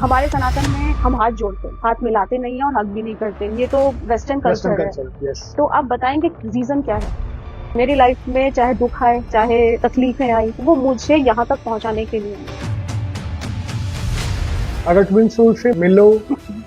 हमारे सनातन में हम हाथ जोड़ते हैं, हाथ मिलाते नहीं है और हक भी नहीं करते। ये तो वेस्टर्न कल्चर है। तो आप बताएंगे रीजन क्या है? मेरी लाइफ में चाहे दुख आए, चाहे तकलीफें आई, वो मुझे यहाँ तक पहुँचाने के लिए है। अगर ट्विन सोल से मिलो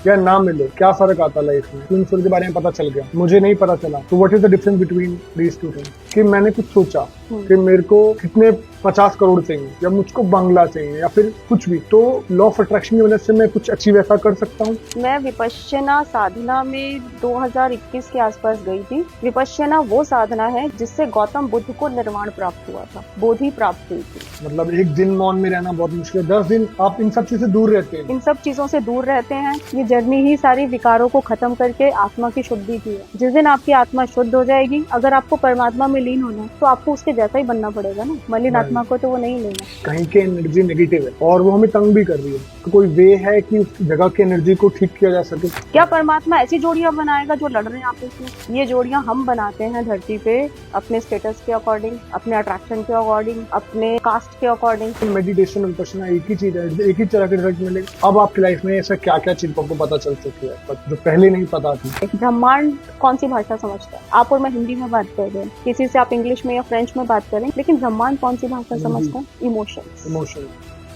या ना मिलो, क्या फर्क आता लाइफ में? ट्विन सोल के बारे में पता चल गया, मुझे नहीं पता चला, तो what is the difference between these two things? कि मैंने कुछ सोचा कि मेरे को कितने 50 करोड़ चाहिए या मुझको बंगला चाहिए या फिर कुछ भी, तो लॉ ऑफ अट्रैक्शन की वजह से मैं कुछ अचीव ऐसा कर सकता हूँ। मैं विपश्यना साधना में 2021 के आसपास गई थी। विपश्यना वो साधना है जिससे गौतम बुद्ध को निर्वाण प्राप्त हुआ था, बोधि प्राप्त हुई थी। मतलब एक दिन मौन में रहना बहुत मुश्किल है, 10 दिन आप इन सब चीजों से दूर रहते हैं। इन सब चीजों से दूर रहते हैं। ये जर्नी ही सारी विकारों को खत्म करके आत्मा की शुद्धि की है। जिस दिन आपकी आत्मा शुद्ध हो जाएगी, अगर आपको परमात्मा में लीन होना तो आपको उसके जैसा ही बनना पड़ेगा ना। मलिन आत्मा को तो वो नहीं लेना। कहीं की एनर्जी नेगेटिव है और वो हमें तंग भी कर रही है, तो कोई वे है कि उस जगह की एनर्जी को ठीक किया जा सके? क्या परमात्मा ऐसी जोड़ियां बनाएगा जो लड़ रहे हैं आपस में? ये जोड़ियां हम बनाते हैं धरती पे अपने स्टेटस के अकॉर्डिंग, अपने अट्रैक्शन के अकॉर्डिंग, अपने कास्ट के अकॉर्डिंग। मेडिटेशन और विपश्यना एक ही चीज है, एक ही तरह के रिजल्ट मिलेगा। अब आपकी लाइफ में ऐसा क्या क्या चीज आपको पता चल चुकी है जो पहले नहीं पता थी? ब्रह्मांड कौन सी भाषा समझता है? आप और मैं हिंदी में बात कर रहे हैं, किसी से आप इंग्लिश में या फ्रेंच में बात करें, लेकिन ब्रह्मांड कौन सी भाषा समझता है?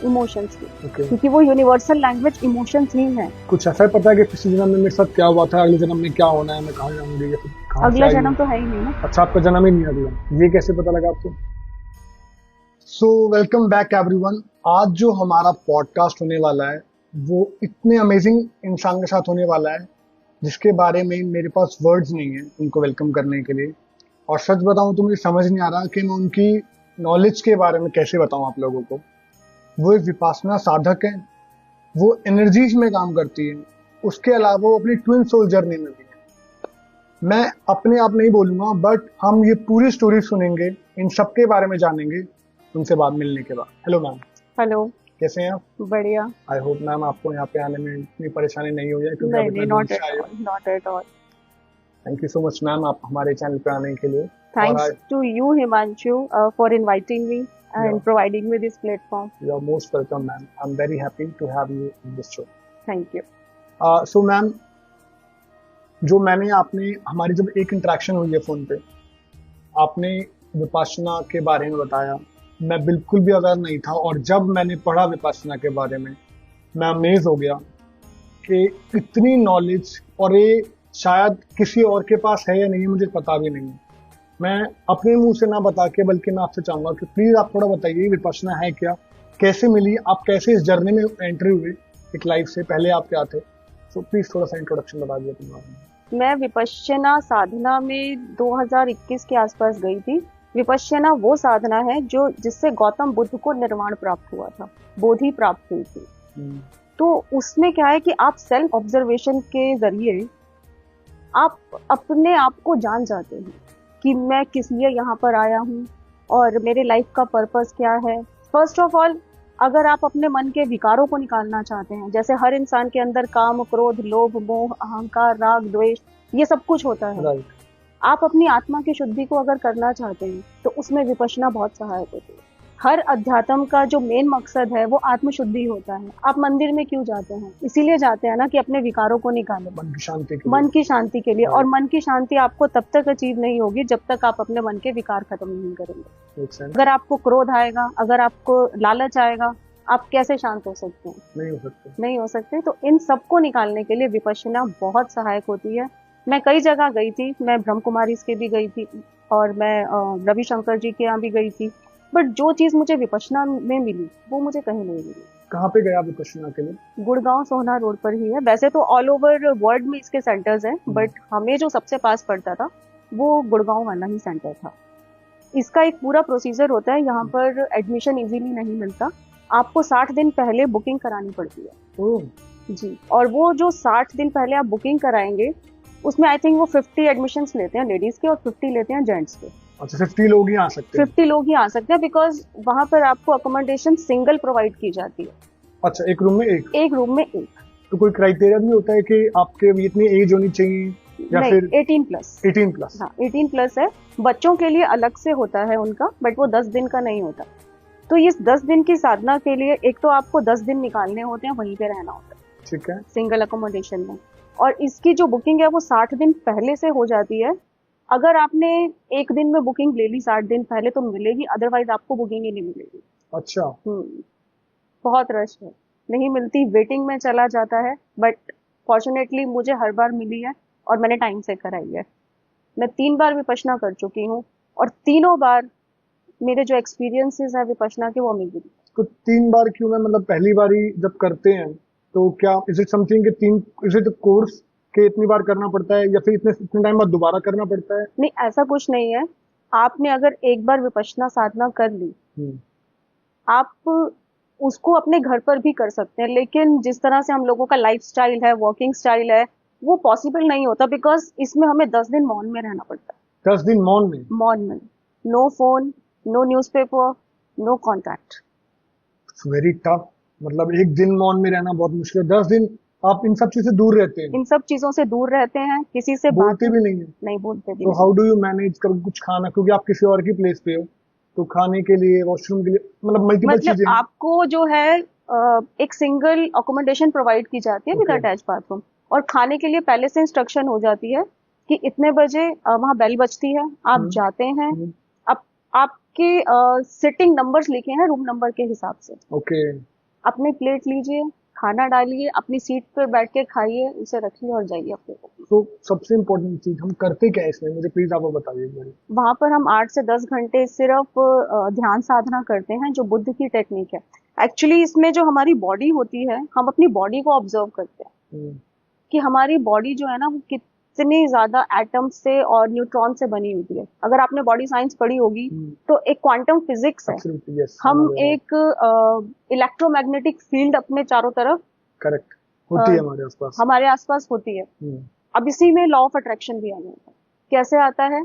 इमोशंस की। क्योंकि वो यूनिवर्सल लैंग्वेज इमोशंस ही है। कुछ ऐसा पता है कि पिछले जन्म में मेरे साथ क्या हुआ था, अगले जन्म में क्या होना है, मैं कहाँ जाऊंगी? अगला जन्म तो है ही नहीं ना। अच्छा, आपका जन्म ही नहीं अगला, ये कैसे पता लगा आपको? So welcome back everyone. आज जो हमारा पॉडकास्ट होने वाला है वो इतने अमेजिंग इंसान के साथ होने वाला है जिसके बारे में मेरे पास वर्ड्स नहीं है उनको वेलकम करने के लिए। और सच बताऊं तो मुझे समझ नहीं आ रहा कि मैं उनकी नॉलेज के बारे में कैसे बताऊं आप लोगों को। वो एक विपासना साधक है, वो एनर्जीज में काम करती है, उसके अलावा वो अपनी ट्विन सोल जर्नी में भी है। मैं अपने आप नहीं बोलूंगा, बट हम ये पूरी स्टोरी सुनेंगे, इन सब के बारे में जानेंगे उनसे बात मिलने के बाद। Hello ma'am. हेलो, कैसे हैं आप? बढ़िया। आई होप मैम आपको यहाँ पे आने में इतनी परेशानी नहीं हुई है, क्योंकि नहीं, not at all. Thank you so much ma'am आप हमारे चैनल पे आने के लिए। Thanks to you Himanshu for inviting me and providing me this platform. You are most welcome, ma'am. I'm very happy to have you in this show. Thank you. So, ma'am, जो मैंने आपने हमारी जब एक इंटरेक्शन हुई है फोन पे, आपने विपासना के बारे में बताया, मैं बिल्कुल भी अवेयर नहीं था, और जब मैंने पढ़ा विपासना के बारे में मैं अमेज हो गया कि इतनी नॉलेज, और ये शायद किसी और के पास है या नहीं मुझे पता भी नहीं। मैं अपने मुंह से ना बता के बल्कि मैं आपसे चाहूंगा कि प्लीज आप थोड़ा बताइए विपश्यना है क्या, कैसे मिली, आप कैसे इस जर्नी में एंट्री हुए एक लाइफ से, पहले आप क्या थे? सो प्लीज थोड़ा सा इंट्रोडक्शन बता दीजिए। मैं विपश्यना साधना में 2021 के आसपास गई थी। विपश्यना वो साधना है जो जिससे गौतम बुद्ध को निर्वाण प्राप्त हुआ था, बोधि प्राप्त हुई थी। तो उसमें क्या है कि आप सेल्फ ऑब्जर्वेशन के जरिए आप अपने आप को जान जाते हैं कि मैं किस लिए यहाँ पर आया हूँ और मेरे लाइफ का पर्पस क्या है। फर्स्ट ऑफ ऑल, अगर आप अपने मन के विकारों को निकालना चाहते हैं, जैसे हर इंसान के अंदर काम, क्रोध, लोभ, मोह, अहंकार, राग, द्वेष, ये सब कुछ होता है। आप अपनी आत्मा की शुद्धि को अगर करना चाहते हैं तो उसमें विपश्यना बहुत सहायक होती है। हर अध्यात्म का जो मेन मकसद है वो आत्मशुद्धि होता है। आप मंदिर में क्यों जाते हैं? इसीलिए जाते हैं ना कि अपने विकारों को निकालें, मन की शांति के लिए। और मन की शांति आपको तब तक अचीव नहीं होगी जब तक आप अपने मन के विकार खत्म नहीं करेंगे। अगर आपको क्रोध आएगा, अगर आपको लालच आएगा, आप कैसे शांत हो सकते हैं? नहीं हो सकते। तो इन सबको निकालने के लिए विपश्यना बहुत सहायक होती है। मैं कई जगह गई थी, मैं ब्रह्म कुमारी के भी गई थी और मैं रविशंकर जी के यहाँ भी गई थी, बट जो चीज मुझे विपश्यना में मिली वो मुझे कहीं नहीं मिली। कहाँ पे गया विपश्यना के लिए? गुड़गांव सोहना रोड पर ही है। वैसे तो ऑल ओवर वर्ल्ड में इसके सेंटर्स हैं, बट हमें जो सबसे पास पड़ता था वो गुड़गांव वाला ही सेंटर था। इसका एक पूरा प्रोसीजर होता है। यहाँ पर एडमिशन इजीली नहीं मिलता, आपको 60 दिन पहले बुकिंग करानी पड़ती है। जी, और वो जो 60 दिन पहले आप बुकिंग कराएंगे उसमें आई थिंक वो 50 एडमिशंस लेते हैं लेडीज के और 50 लेते हैं जेंट्स के। अच्छा, 50 लोग ही आ सकते हैं? 50 लोग ही आ सकते हैं, बिकॉज वहां पर आपको अकोमोडेशन सिंगल प्रोवाइड की जाती है। अच्छा, एक रूम में एक रूम में एक। तो कोई क्राइटेरिया भी होता है कि आपके इतनी एज होनी चाहिए या नहीं, फिर 18 प्लस? 18 प्लस। हाँ, 18 प्लस है। बच्चों के लिए अलग से होता है उनका, बट वो 10 दिन का नहीं होता। तो इस 10 दिन की साधना के लिए एक तो आपको 10 दिन निकालने होते हैं, वहीं पे रहना होता है, ठीक है, सिंगल अकोमोडेशन में। और इसकी जो बुकिंग है वो 60 दिन पहले से हो जाती है। अगर आपने एक दिन में बुकिंग ले ली 60 दिन पहले तो मिलेगी, अदरवाइज आपको बुकिंग ही नहीं मिलेगी। अच्छा, बहुत रश है, नहीं मिलती, वेटिंग में चला जाता है। बट फॉर्चुनेटली मुझे हर बार मिली है और मैंने टाइम से कराई है। मैं 3 बार विपश्यना कर चुकी हूँ और तीनों बार मेरे जो एक्सपीरियंसेस है विपश्यना के वो मिली। तो 3 बार क्यों है? मतलब पहली बारी जब करते हैं तो क्या इज इट समथिंग कि इज इट कोर्स के इतनी बार करना पड़ता है या फिर इतने इतने टाइम बाद दोबारा करना पड़ता है? नहीं, ऐसा कुछ नहीं है। आपने अगर एक बार विपश्यना साधना कर ली, आप उसको अपने घर पर भी कर सकते हैं, लेकिन जिस तरह से हम लोगों का लाइफ स्टाइल है, वर्किंग स्टाइल है, वो पॉसिबल नहीं होता, बिकॉज इसमें हमें 10 दिन मौन में रहना पड़ता है। 10 दिन मौन में? मौन में, no phone, no newspaper, no contact. Very tough. मतलब एक दिन मौन में रहना बहुत मुश्किल है, 10 दिन आप इन सब चीज से दूर रहते हैं? इन सब चीजों से दूर रहते हैं, किसी से बोलते बात भी नहीं है? नहीं बोलते भी तो नहीं। हाउ डू यू मैनेज कभी कुछ खाना, क्योंकि आप किसी और की प्लेस पे हो, तो खाने के लिए, वॉशरूम के लिए, मतलब मल्टीपल मतलब चीजें हैं। आपको जो है एक सिंगल अकोमोडेशन प्रोवाइड की जाती है विद Okay. अटैच बाथरूम, और खाने के लिए पहले से इंस्ट्रक्शन हो जाती है कि इतने बजे वहां बेल बजती है, आप जाते हैं। हम्म, आप आपके सिटिंग नंबर्स लिखे हैं रूम नंबर के हिसाब से। ओके। अपनी प्लेट लीजिए, खाना डालिए, अपनी सीट पर बैठ के खाइए, उसे रखिए और जाइए अपने को। तो सबसे इम्पोर्टेंट चीज हम करते क्या है इसमें, मुझे प्लीज आप वो बताइए एक बार। वहां पर हम 8 से 10 घंटे सिर्फ ध्यान साधना करते हैं, जो बुद्ध की टेक्निक है। एक्चुअली इसमें जो हमारी बॉडी होती है, हम अपनी बॉडी को ऑब्जर्व करते हैं कि हमारी बॉडी जो है ना वो कितनी ज्यादा एटम से और न्यूट्रॉन से बनी होती है। अगर आपने बॉडी साइंस पढ़ी होगी तो एक क्वांटम फिजिक्स है। Absolutely, yes, हम हमारे यहाँ। एक इलेक्ट्रोमैग्नेटिक फील्ड अपने चारों तरफ करेक्ट होती है हमारे आसपास होती है। अब इसी में लॉ ऑफ अट्रैक्शन भी आ जाता है। कैसे आता है?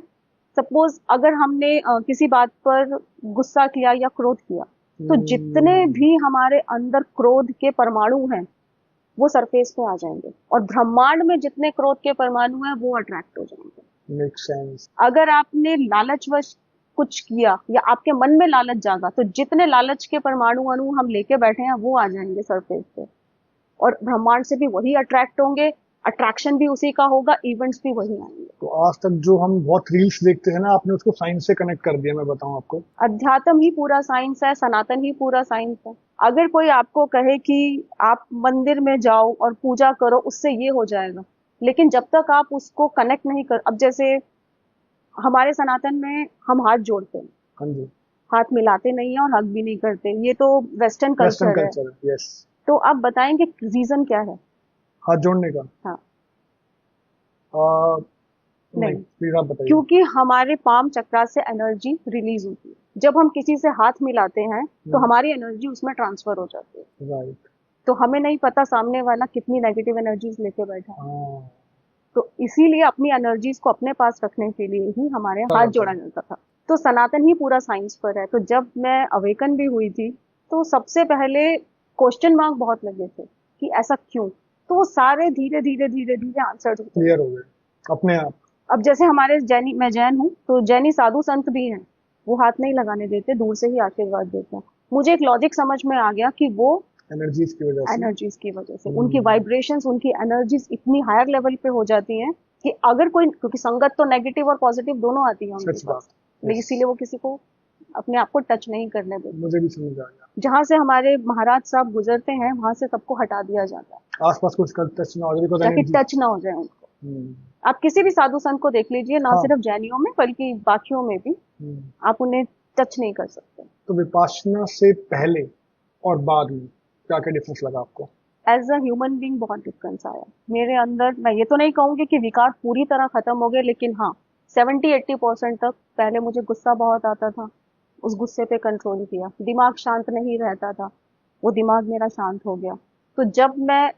सपोज अगर हमने किसी बात पर गुस्सा किया या क्रोध किया, तो जितने भी हमारे अंदर क्रोध के परमाणु हैं वो सरफेस पे आ जाएंगे, और ब्रह्मांड में जितने क्रोध के परमाणु हैं वो अट्रैक्ट हो जाएंगे। Make sense. अगर आपने लालचवश कुछ किया या आपके मन में लालच जागा, तो जितने लालच के परमाणु अणु हम लेके बैठे हैं वो आ जाएंगे सरफेस पे, और ब्रह्मांड से भी वही अट्रैक्ट होंगे, अट्रैक्शन भी उसी का होगा, इवेंट्स भी वही आएंगे। तो आज तक जो हम बहुत रील्स देखते हैं ना, आपने उसको साइंस से कनेक्ट कर दिया। मैं बताऊं आपको, अध्यात्म ही पूरा साइंस है, सनातन ही पूरा साइंस है। अगर कोई आपको कहे कि आप मंदिर में जाओ और पूजा करो उससे ये हो जाएगा, लेकिन जब तक आप उसको कनेक्ट नहीं कर, अब जैसे हमारे सनातन में हम हाथ जोड़ते हैं, हाँ जी, हाथ मिलाते नहीं है और हग भी नहीं करते, ये तो वेस्टर्न कल्चर है। यस। तो आप बताएंगे रीजन क्या है हाथ जोड़ने का? हाँ नहीं, प्लीज आप बताइए। क्योंकि हमारे पाम चक्रा से एनर्जी रिलीज होती है। जब हम किसी से हाथ मिलाते हैं तो हमारी एनर्जी उसमें ट्रांसफर हो जाती है। राइट। तो हमें नहीं पता सामने वाला कितनी नेगेटिव एनर्जीज लेके बैठा है। तो इसीलिए अपनी एनर्जीज को अपने पास रखने के लिए ही हमारे हाथ जोड़ा जाता था। तो सनातन ही पूरा साइंस पर है। तो जब मैं अवेकन भी हुई थी तो सबसे पहले क्वेश्चन मार्क बहुत लगे थे कि ऐसा क्यों, तो वो सारे धीरे धीरे धीरे धीरे आंसर क्लियर हो गए अपने आप। अब जैसे हमारे जैनी, मैं जैन हूँ, तो जैनी साधु संत भी हैं, वो हाथ नहीं लगाने देते, दूर से ही आशीर्वाद देते हैं। मुझे एक लॉजिक समझ में आ गया कि वो एनर्जीज की वजह से उनकी वाइब्रेशंस, उनकी एनर्जीज इतनी हायर लेवल पे हो जाती हैं कि अगर कोई, क्योंकि संगत तो नेगेटिव और पॉजिटिव दोनों आती है उनके पास, लेकिन इसीलिए वो किसी को अपने आप को टच नहीं करने देते। मुझे भी समझ आ गया। जहाँ से हमारे महाराज साहब गुजरते हैं वहां से सबको हटा दिया जाता है, आसपास कुछ टच ना हो जाए, ताकि टच ना हो जाए उनको। आप किसी भी साधु संत को देख लीजिए, ना सिर्फ जैनियों में बल्कि बाकियों में भी आप उन्हें टच नहीं कर सकते। तो विपासना से पहले और बाद में क्या क्या डिफरेंस लगा आपको? एज अ ह्यूमन बीइंग बहुत डिफरेंस आया मेरे अंदर। मैं ये तो नहीं कहूंगी कि विकार पूरी तरह खत्म हो गए, लेकिन हाँ 70-80% तक। पहले मुझे गुस्सा बहुत आता था, उस गुस्से पे कंट्रोल किया। दिमाग शांत नहीं रहता था, वो दिमाग मेरा शांत हो गया। तो जब मैं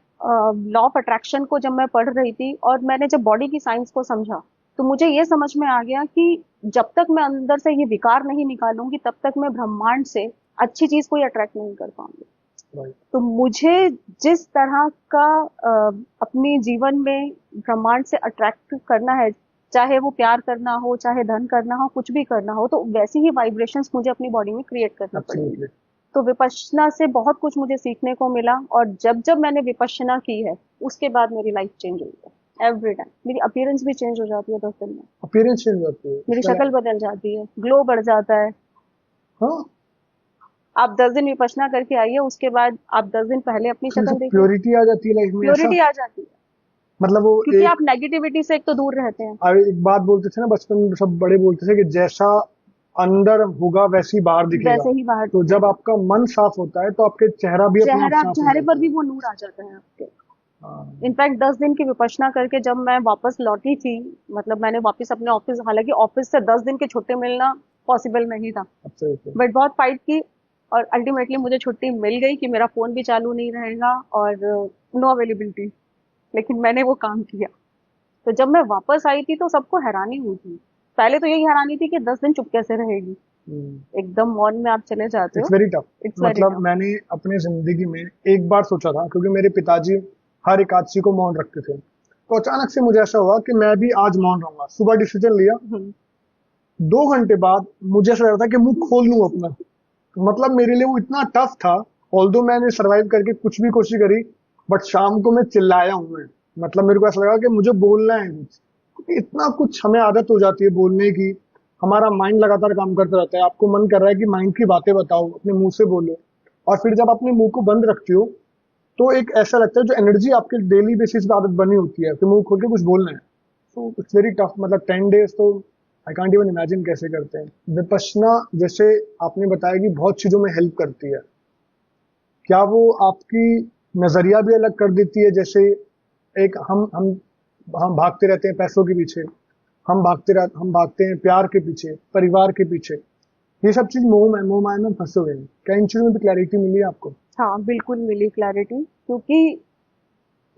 लॉ ऑफ अट्रैक्शन को जब मैं पढ़ रही थी और मैंने जब बॉडी की साइंस को समझा, तो मुझे ये समझ में आ गया कि जब तक मैं अंदर से ये विकार नहीं निकालूंगी तब तक मैं ब्रह्मांड से अच्छी चीज कोई अट्रैक्ट नहीं कर पाऊंगी। तो मुझे जिस तरह का अपने जीवन में ब्रह्मांड से अट्रैक्ट करना है, चाहे वो प्यार करना हो, चाहे धन करना हो, कुछ भी करना हो, तो वैसी ही वाइब्रेशंस मुझे अपनी बॉडी में क्रिएट करना पड़ेगी। Absolutely. तो विपश्यना से बहुत कुछ मुझे सीखने को मिला, और जब जब मैंने विपश्यना की है उसके बाद मेरी लाइफ चेंज हुई है। एवरी टाइम मेरी अपीयरेंस भी चेंज हो जाती है 10 दिन में। अपीयरेंस चेंज होती है, मेरी इसका शक्ल बदल जाती है, ग्लो बढ़ जाता है। हाँ, आप 10 दिन विपश्यना करके आइए, उसके बाद आप 10 दिन पहले अपनी शक्ल देखिए, प्योरिटी आ जाती है लाइफ में, ऐसा प्योरिटी आ जाती है। मतलब वो क्योंकि एक आप नेगेटिविटी से एक तो दूर रहते हैं। एक बात बोलते थे ना बचपन में, सब बड़े बोलते थे कि जैसा अंदर होगा वैसी बाहर दिखेगा। वैसे ही बाहर तो जब दिखेगा। आपका मन साफ होता है तो आपके चेहरा भी अपने आप चेहरा साफ हो चेहरे जाता पर भी है। वो नूर आ जाता है आपके। हाँ, इनफैक्ट 10 दिन की विपश्यना करके जब मैं वापस लौटी थी, मतलब मैंने वापस अपने ऑफिस, हालांकि ऑफिस से 10 दिन की छुट्टी मिलना पॉसिबल नहीं था, absolutely. बट बहुत फाइट की, और अल्टीमेटली मुझे छुट्टी मिल गई कि मेरा फोन भी चालू नहीं रहेगा और नो अवेलेबिलिटी। लेकिन मैंने वो काम किया। तो जब मैं वापस आई थी तो सबको हैरानी हुई थी। पहले तो यही हैरानी थी कि 10 दिन चुप कैसे रहेगी, एकदम मौन में आप चले जाते इट्स हो। Very tough. इट्स वेरी मतलब टफ। मैंने अपने जिंदगी में एक बार सोचा था, क्योंकि मेरे पिताजी हर एकादशी को मौन रखते थे, तो अचानक से मुझे ऐसा हुआ कि मैं भी आज मौन रहूंगा। सुबह डिसीजन लिया, 2 घंटे बाद मुझे ऐसा लग रहा था कि मुंह खोल लूं अपना। मतलब मेरे लिए वो इतना टफ था। ऑल्दो मैंने सरवाइव करके कुछ भी कोशिश करी, बट शाम को मैं चिल्लाया हूं मैं। मतलब मेरे को ऐसा लगा कि मुझे बोलना है कुछ। इतना कुछ हमें आदत हो जाती है बोलने की, हमारा माइंड लगातार काम करता रहता है। आपको मन कर रहा है कि माइंड की बातें बताओ, अपने मुंह से बोलो, और फिर जब अपने मुंह को बंद रखती हो तो एक ऐसा लगता है जो एनर्जी आपके डेली बेसिस पे आदत बनी होती है कि मुंह खोल के कुछ बोलना है। तो इट्स वेरी टफ। मतलब 10 डेज तो आई कांट इवन इमेजिन कैसे करते हैं। विपश्यना जैसे आपने बताया कि बहुत चीजों में हेल्प करती है, क्या वो आपकी नजरिया भी अलग कर देती है? जैसे एक हम भागते रहते हैं पैसों के पीछे, हम भागते हैं प्यार के पीछे, परिवार के पीछे, ये सब चीज मोह माया में फंसे हुए हैं। क्या इन चीजों में भी क्लैरिटी मिली है आपको? हाँ, बिल्कुल मिली क्लैरिटी। क्योंकि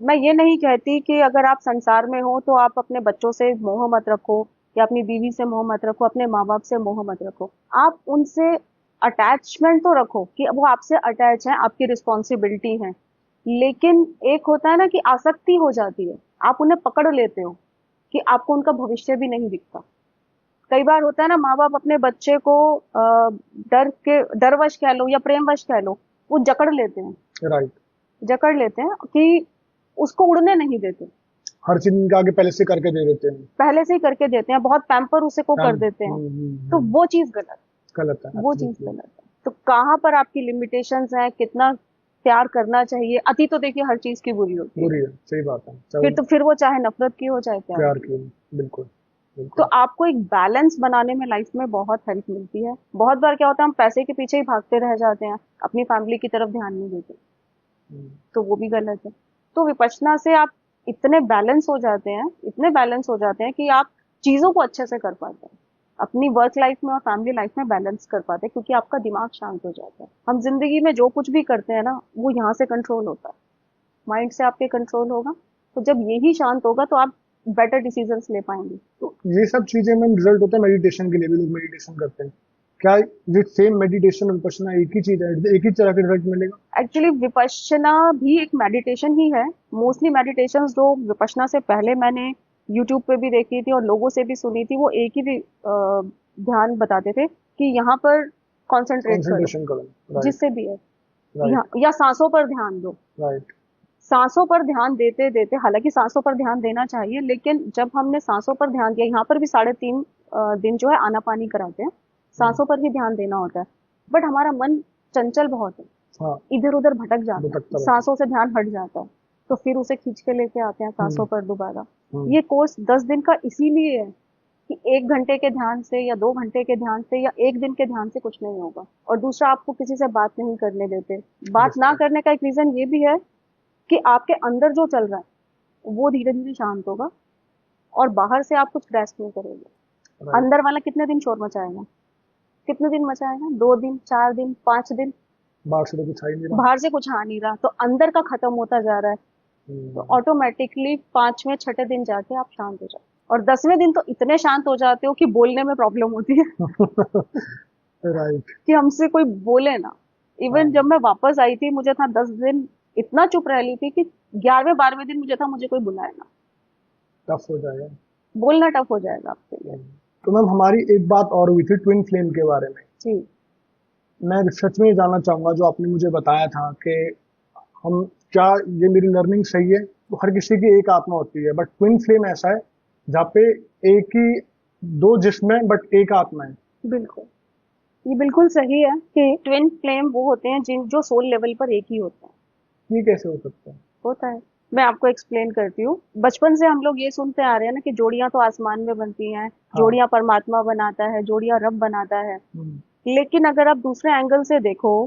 मैं ये नहीं कहती कि अगर आप संसार में हो तो आप अपने बच्चों से मोह मत रखो, या अपनी बीवी से मोह मत रखो, अपने माँ बाप से मोह मत रखो। आप उनसे अटैचमेंट तो रखो कि वो आपसे अटैच हैं, आपकी रिस्पॉन्सिबिलिटी है। लेकिन एक होता है ना कि आसक्ति हो जाती है, आप उन्हें पकड़ लेते हो कि आपको उनका भविष्य भी नहीं दिखता। कई बार होता है ना, माँ बाप अपने बच्चे को डरवश कह लो या प्रेमवश कह लो, वो जकड़ लेते हैं। राइट। जकड़ लेते हैं कि उसको उड़ने नहीं देते, हर चीज इनके आगे पहले से करके दे देते हैं, पहले से ही करके देते हैं, बहुत पैम्पर उसे को कर देते हैं। तो वो चीज गलत, गलत है, वो चीज गलत है। तो कहाँ पर आपकी लिमिटेशंस हैं, कितना प्यार करना चाहिए। अति तो देखिए हर चीज की बुरी होती बुरी है, है, सही बात है। फिर वो चाहे नफरत की हो चाहे प्यार की। की, बिल्कुल तो बिल्कुल। आपको एक बैलेंस बनाने में लाइफ में बहुत हेल्प मिलती है। बहुत बार क्या होता है, हम पैसे के पीछे ही भागते रह जाते हैं, अपनी फैमिली की तरफ ध्यान नहीं देते, तो वो भी गलत है। तो विपश्यना से आप इतने बैलेंस हो जाते हैं, इतने बैलेंस हो जाते हैं कि आप चीजों को अच्छे से कर पाते हैं, अपनी वर्क लाइफ में और फैमिली लाइफ में बैलेंस कर पाते हैं, क्योंकि आपका दिमाग शांत हो जाता है। हम जिंदगी में जो कुछ भी करते हैं ना, वो यहाँ से कंट्रोल होता है, माइंड से आपके कंट्रोल होगा। तो जब यही शांत होगा तो आप बेटर डिसीजंस ले पाएंगे। तो ये सब चीजें में रिजल्ट होता है मेडिटेशन के लिए भी। लोग मेडिटेशन करते हैं, क्या ये सेम मेडिटेशन और विपश्यना एक ही चीज है, एक ही तरह का रिजल्ट मिलेगा? एक्चुअली विपश्यना भी एक मेडिटेशन ही है। मोस्टली मेडिटेशन जो विपश्यना से पहले मैंने यूट्यूब पे भी देखी थी और लोगों से भी सुनी थी, वो एक ही ध्यान बताते थे कि यहाँ पर कॉन्सेंट्रेट करो, जिससे भी है, या सांसों पर ध्यान दो। राइट। सांसों पर ध्यान देते देते, हालांकि सांसों पर ध्यान देना चाहिए, लेकिन जब हमने सांसों पर ध्यान दिया, यहाँ पर भी 3.5 दिन जो है आनापानी कराते हैं, सांसों पर ही ध्यान देना होता है। बट हमारा मन चंचल बहुत है, हाँ, इधर उधर भटक जाता है, सांसों से ध्यान हट जाता है, तो फिर उसे खींच के लेके आते हैं सांसों पर दोबारा। ये कोर्स 10 दिन का इसीलिए है कि 1 घंटे के ध्यान से या 2 घंटे के ध्यान से या 1 दिन के ध्यान से कुछ नहीं होगा। और दूसरा, आपको किसी से बात नहीं करने देते। बात ना करने का एक रीजन ये भी है कि आपके अंदर जो चल रहा है वो धीरे धीरे शांत होगा, और बाहर से आप कुछ ग्रैस्प नहीं करोगे। अंदर वाला कितने दिन शोर मचाएगा, कितने दिन मचाएगा? 2 दिन, 4 दिन, 5 दिन। बाहर से कुछ आ ही नहीं रहा, बाहर से कुछ आ नहीं रहा, तो अंदर का खत्म होता जा रहा है। तो ऑटोमेटिकली 5वें 6ठे दिन जाके आप शांत हो जाते, और 10वें दिन तो इतने शांत हो जाते हो कि बोलने में प्रॉब्लम होती है। राइट। कि हमसे कोई बोले ना। इवन जब मैं वापस आई थी, मुझे था 10 दिन इतना चुप रह ली थी कि 11वें 12वें दिन मुझे था मुझे कोई बुलाए ना। टफ हो जाएगा। बोलना टफ हो जाएगा आपके लिए। तो मैम हमारी एक बात और हुई थी ट्विन फ्लेम के बारे में। जी। मैं सच में ये जानना चाहूंगा, जो आपने मुझे बताया था कि हम, क्या ये मेरी लर्निंग सही है? तो हर किसी की एक आत्मा होती है, बट ट्विन फ्लेम ऐसा है जहाँ पे एक ही, दो जिस्म है बट एक आत्मा है। बिल्कुल, ये बिल्कुल सही है कि ट्विन फ्लेम वो होते हैं जिन जो सोल लेवल पर एक ही होते हैं। ये कैसे हो सकता है? होता है, मैं आपको एक्सप्लेन करती हूँ। बचपन से हम लोग ये सुनते आ रहे हैं ना कि जोड़ियां तो आसमान में बनती हैं, हाँ। जोड़ियां परमात्मा बनाता है, जोड़ियां रब बनाता है। लेकिन अगर आप दूसरे एंगल से देखो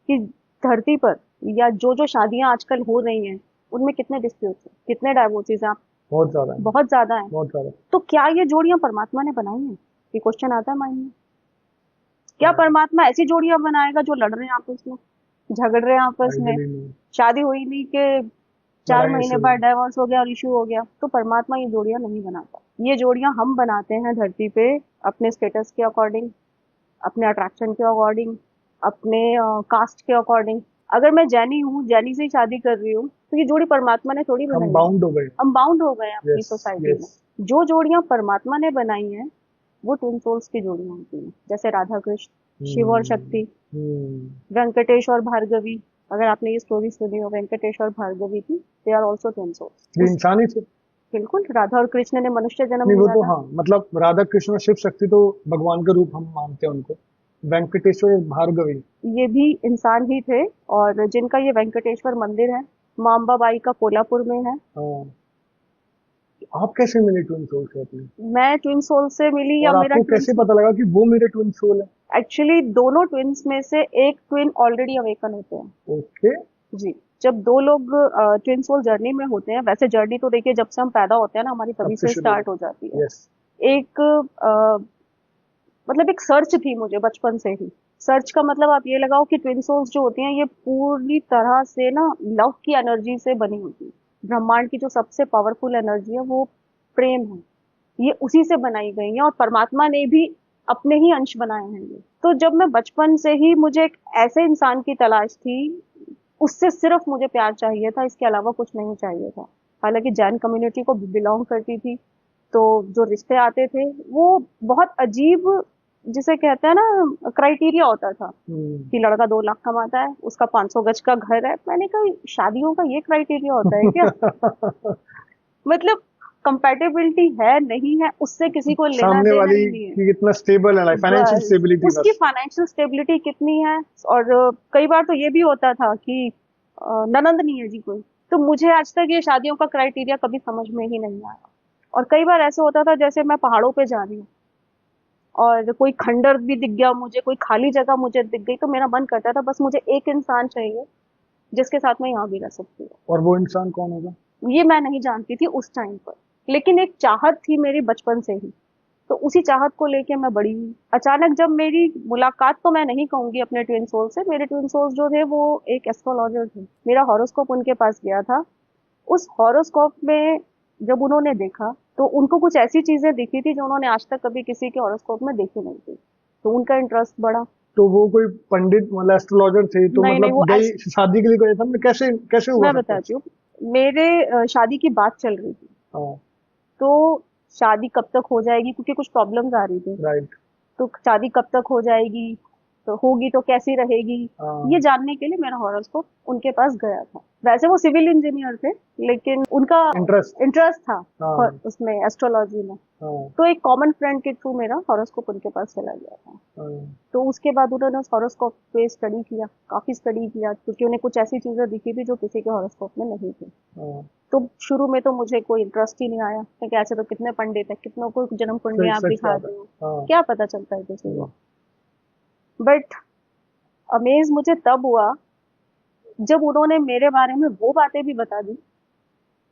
कि धरती पर या जो जो शादियां आजकल हो रही हैं उनमें कितने डिस्प्यूट्स हैं, कितने डाइवोर्सेस हैं, बहुत ज्यादा है, बहुत ज्यादा है। बहुत ज्यादा। तो क्या ये जोड़ियां परमात्मा ने बनाई हैं? ये क्वेश्चन आता है माइंड में। क्या हाँ। परमात्मा ऐसी जोड़ियां बनाएगा जो लड़ रहे हैं आपस में, झगड़ रहे हैं आपस में, Ideally नहीं। शादी हुई नहीं के 4 लड़ाई महीने शुरू। बाद डाइवोर्स हो गया और इश्यू हो गया? तो परमात्मा ये जोड़ियां नहीं बनाता। ये जोड़ियां हम बनाते हैं धरती पे, अपने स्टेटस के अकॉर्डिंग, अपने अट्रैक्शन के अकॉर्डिंग, अपने कास्ट के अकॉर्डिंग। अगर मैं जैनी हूँ, जैनी से ही शादी कर रही हूँ, तो ये जोड़ी परमात्मा ने थोड़ी हम बनाई है। बाउंड हो गए। हम बाउंड हो गए हैं अपनी यस सोसाइटी में। यस। जो जोड़ियां परमात्मा ने बनाई हैं वो ट्विन सोल्स की जोड़ियां होती हैं, जैसे राधा कृष्ण, शिव और शक्ति, वेंकटेश और भार्गवी। अगर आपने ये स्टोरी सुनी हो वेंकटेश और भार्गवी की, they are also twin souls. ये इंसानी थे? बिल्कुल, राधा और कृष्ण ने मनुष्य जन्म नहीं वो लिया तो था। हाँ, मतलब राधा कृष्ण और शिव शक्ति तो भगवान का रूप हम मानते हैं उनको। वेंकटेश्वर और भार्गवी ये भी इंसान ही थे, और जिनका ये वेंकटेश्वर मंदिर है, मां अंबाबाई का कोल्हापुर में है। हाँ। आप कैसे मिले ट्विन सोल से अपने? मैं ट्विन सोल से मिली या और मेरा आपको ट्विन, कैसे पता लगा कि वो मेरे ट्विन सोल है? एक्चुअली दोनों ट्विन्स में से एक ट्विन ऑलरेडी अवेकन होते हैं। ओके। जी। जब दो लोग ट्विन सोल जर्नी में होते हैं, वैसे जर्नी तो देखिए जब से हम पैदा होते हैं ना हमारी तब तभी से से शुरू स्टार्ट हो। हो जाती है। यस। एक मतलब एक सर्च थी मुझे बचपन से ही। सर्च का मतलब आप ये लगाओ कि ट्विन सोल्स जो होती हैं ये पूरी तरह से ना लव की एनर्जी से बनी होती है। ब्रह्मांड की जो सबसे पावरफुल एनर्जी है वो प्रेम है, ये उसी से बनाई गई है, और परमात्मा ने भी अपने ही अंश बनाए हैं ये। तो जब मैं बचपन से ही, मुझे एक ऐसे इंसान की तलाश थी, उससे सिर्फ मुझे प्यार चाहिए था, इसके अलावा कुछ नहीं चाहिए था। हालांकि जैन कम्युनिटी को बिलोंग करती थी, तो जो रिश्ते आते थे वो बहुत अजीब, जिसे कहते हैं ना, क्राइटेरिया होता था कि लड़का 2 लाख कमाता है, उसका 500 गज का घर है। मैंने कहा शादियों का ये क्राइटेरिया होता है क्या? मतलब कंपैटिबिलिटी है नहीं है उससे किसी को लेना सामने देना वाली ही नहीं है। की कितना स्टेबल है, लाइफ फाइनेंशियल बस स्टेबिलिटी उसकी बस। फाइनेंशियल स्टेबिलिटी कितनी है। और कई बार तो ये भी होता था कि ननंद नहीं है जी कोई। तो मुझे आज तक ये शादियों का क्राइटेरिया कभी समझ में ही नहीं आया। और कई बार ऐसे होता था जैसे मैं पहाड़ों पे जा रही हूँ और कोई खंडर भी दिख गया मुझे, कोई खाली जगह मुझे दिख गई, तो मेरा मन करता था बस मुझे एक इंसान चाहिए जिसके साथ मैं यहाँ भी रह सकती हूँ। और वो इंसान कौन होगा? ये मैं नहीं जानती थी उस टाइम पर, लेकिन एक चाहत थी मेरी बचपन से ही। तो उसी चाहत को लेके मैं बड़ी हुई। अचानक जब मेरी मुलाकात, तो मैं नहीं कहूंगी अपने ट्विन सोल से, मेरे ट्विन सोल्स जो थे वो एक एस्ट्रोलॉजर थे। मेरा हॉरोस्कोप उनके पास गया था। उस हॉरोस्कोप में जब उन्होंने देखा तो उनको कुछ ऐसी चीजें दिखी थी जो उन्होंने आज तक कभी किसी के हॉरोस्कोप में देखी नहीं थी। तो उनका इंटरेस्ट बढ़ा। तो वो कोई पंडित मतलब एस्ट्रोलॉजर थे, तो नहीं नहीं, मतलब वो गई शादी के लिए गए थे? मतलब कैसे कैसे हुआ मैं सब बताती कुछ? हूँ। मेरे शादी की बात चल रही थी, हाँ। तो शादी कब तक हो जाएगी क्योंकि कुछ प्रॉब्लम्स आ रही थी। राइट। तो शादी कब तक हो जाएगी, तो होगी तो कैसी रहेगी, ये हाँ। जानने के लिए मेरा हॉरोस्कोप उनके पास गया था। वैसे वो सिविल इंजीनियर थे, लेकिन उनका इंटरेस्ट। इंटरेस्ट था हाँ। उसमें, एस्ट्रोलॉजी में। हाँ। तो एक कॉमन फ्रेंड के थ्रू मेरा हॉरोस्कोप उनके पास चला गया था। हाँ। तो उसके बाद उन्होंने उस हॉरोस्कोप पे स्टडी किया, काफी स्टडी किया, क्योंकि उन्हें कुछ ऐसी चीजें दिखी थी जो किसी के हॉरोस्कोप में नहीं थी। हाँ। तो शुरू में तो मुझे कोई इंटरेस्ट ही नहीं आया, क्योंकि ऐसे तो कितने पंडित है, कितनों को जन्म कुंडली सही, आप सच बात दिखाते है। हो, हाँ। क्या पता चलता है किसी हम्म। को। बट अमेज मुझे तब हुआ जब उन्होंने मेरे बारे में वो बातें भी बता दी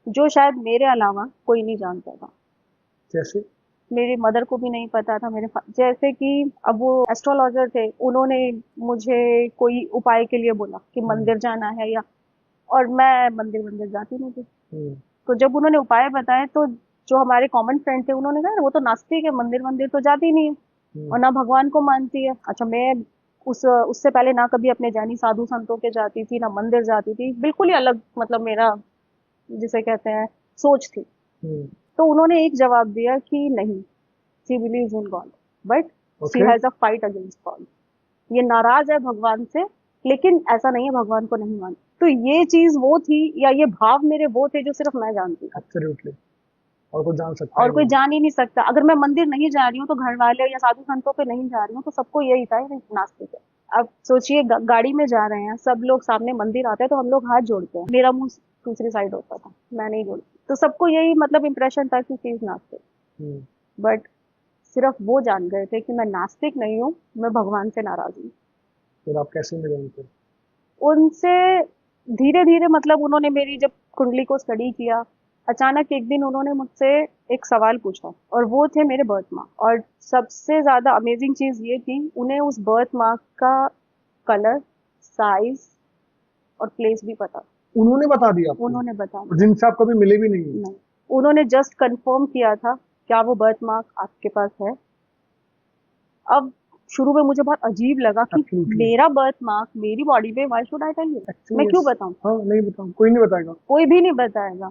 जो शायद मेरे अलावा कोई नहीं जानता था। जैसे? मेरी मदर को भी नहीं पता था, जैसे कि अब वो एस्ट्रोलॉजर थे, उन्होंने मुझे कोई उपाय के लिए बोला कि मंदिर जाना है, या, और मैं मंदिर मंदिर जाती नहीं थी। तो जब उन्होंने उपाय बताए तो जो हमारे कॉमन फ्रेंड थे उन्होंने कहा वो तो नास्तिक है, मंदिर मंदिर तो जाती नहीं है और ना भगवान को मानती है। अच्छा, मैं उससे पहले ना कभी अपने जानी साधु संतों के जाती थी, ना मंदिर जाती थी, बिल्कुल ही अलग, मतलब मेरा जिसे कहते हैं सोच थी। तो उन्होंने एक जवाब दिया कि नहीं, she believes in God but she has a fight against God. ये नाराज है भगवान से, लेकिन ऐसा नहीं है भगवान को नहीं मानती। तो ये चीज वो थी, या ये भाव मेरे वो थे जो सिर्फ मैं जानती थी। एब्सोल्युटली। और कोई जान सकता और कोई जान ही नहीं सकता। अगर मैं मंदिर नहीं जा रही हूँ तो घर वाले या साधु संतों पे नहीं जा रही हूँ तो सबको यही था, ये नास्तिक है। अब सोचिए, गाड़ी में जा रहे हैं, सब लोग सामने मंदिर आते हैं तो हम लोग हाथ जोड़ते हैं, मेरा मुंह दूसरी साइड होता था, मैं नहीं जोड़ती। तो सबको यही मतलब इंप्रेशन था कि चीज नास्तिक। बट सिर्फ वो जान गए थे कि मैं नास्तिक नहीं हूँ, मैं भगवान से नाराज हूँ। फिर आप कैसे मिले उनसे? उनसे धीरे धीरे, मतलब उन्होंने मेरी जब कुंडली को स्टडी किया, अचानक एक दिन उन्होंने मुझसे एक सवाल पूछा, और वो थे मेरे बर्थ मार्क। और सबसे ज्यादा अमेजिंग चीज ये थी, उन्हें उस बर्थ मार्क का कलर, साइज और प्लेस भी पता। उन्होंने बता दिया आपको? उन्होंने बता दिया। जिनसे आप कभी मिले भी नहीं? नहीं, उन्होंने जस्ट कंफर्म किया था क्या वो बर्थ मार्क आपके पास है। अब शुरू में मुझे बहुत अजीब लगा कि मेरा बर्थ मार्क मेरी बॉडी पे, why should I tell you, मैं क्यों बताऊं? हाँ, नहीं बताऊं, कोई नहीं बताएगा, कोई भी नहीं बताएगा।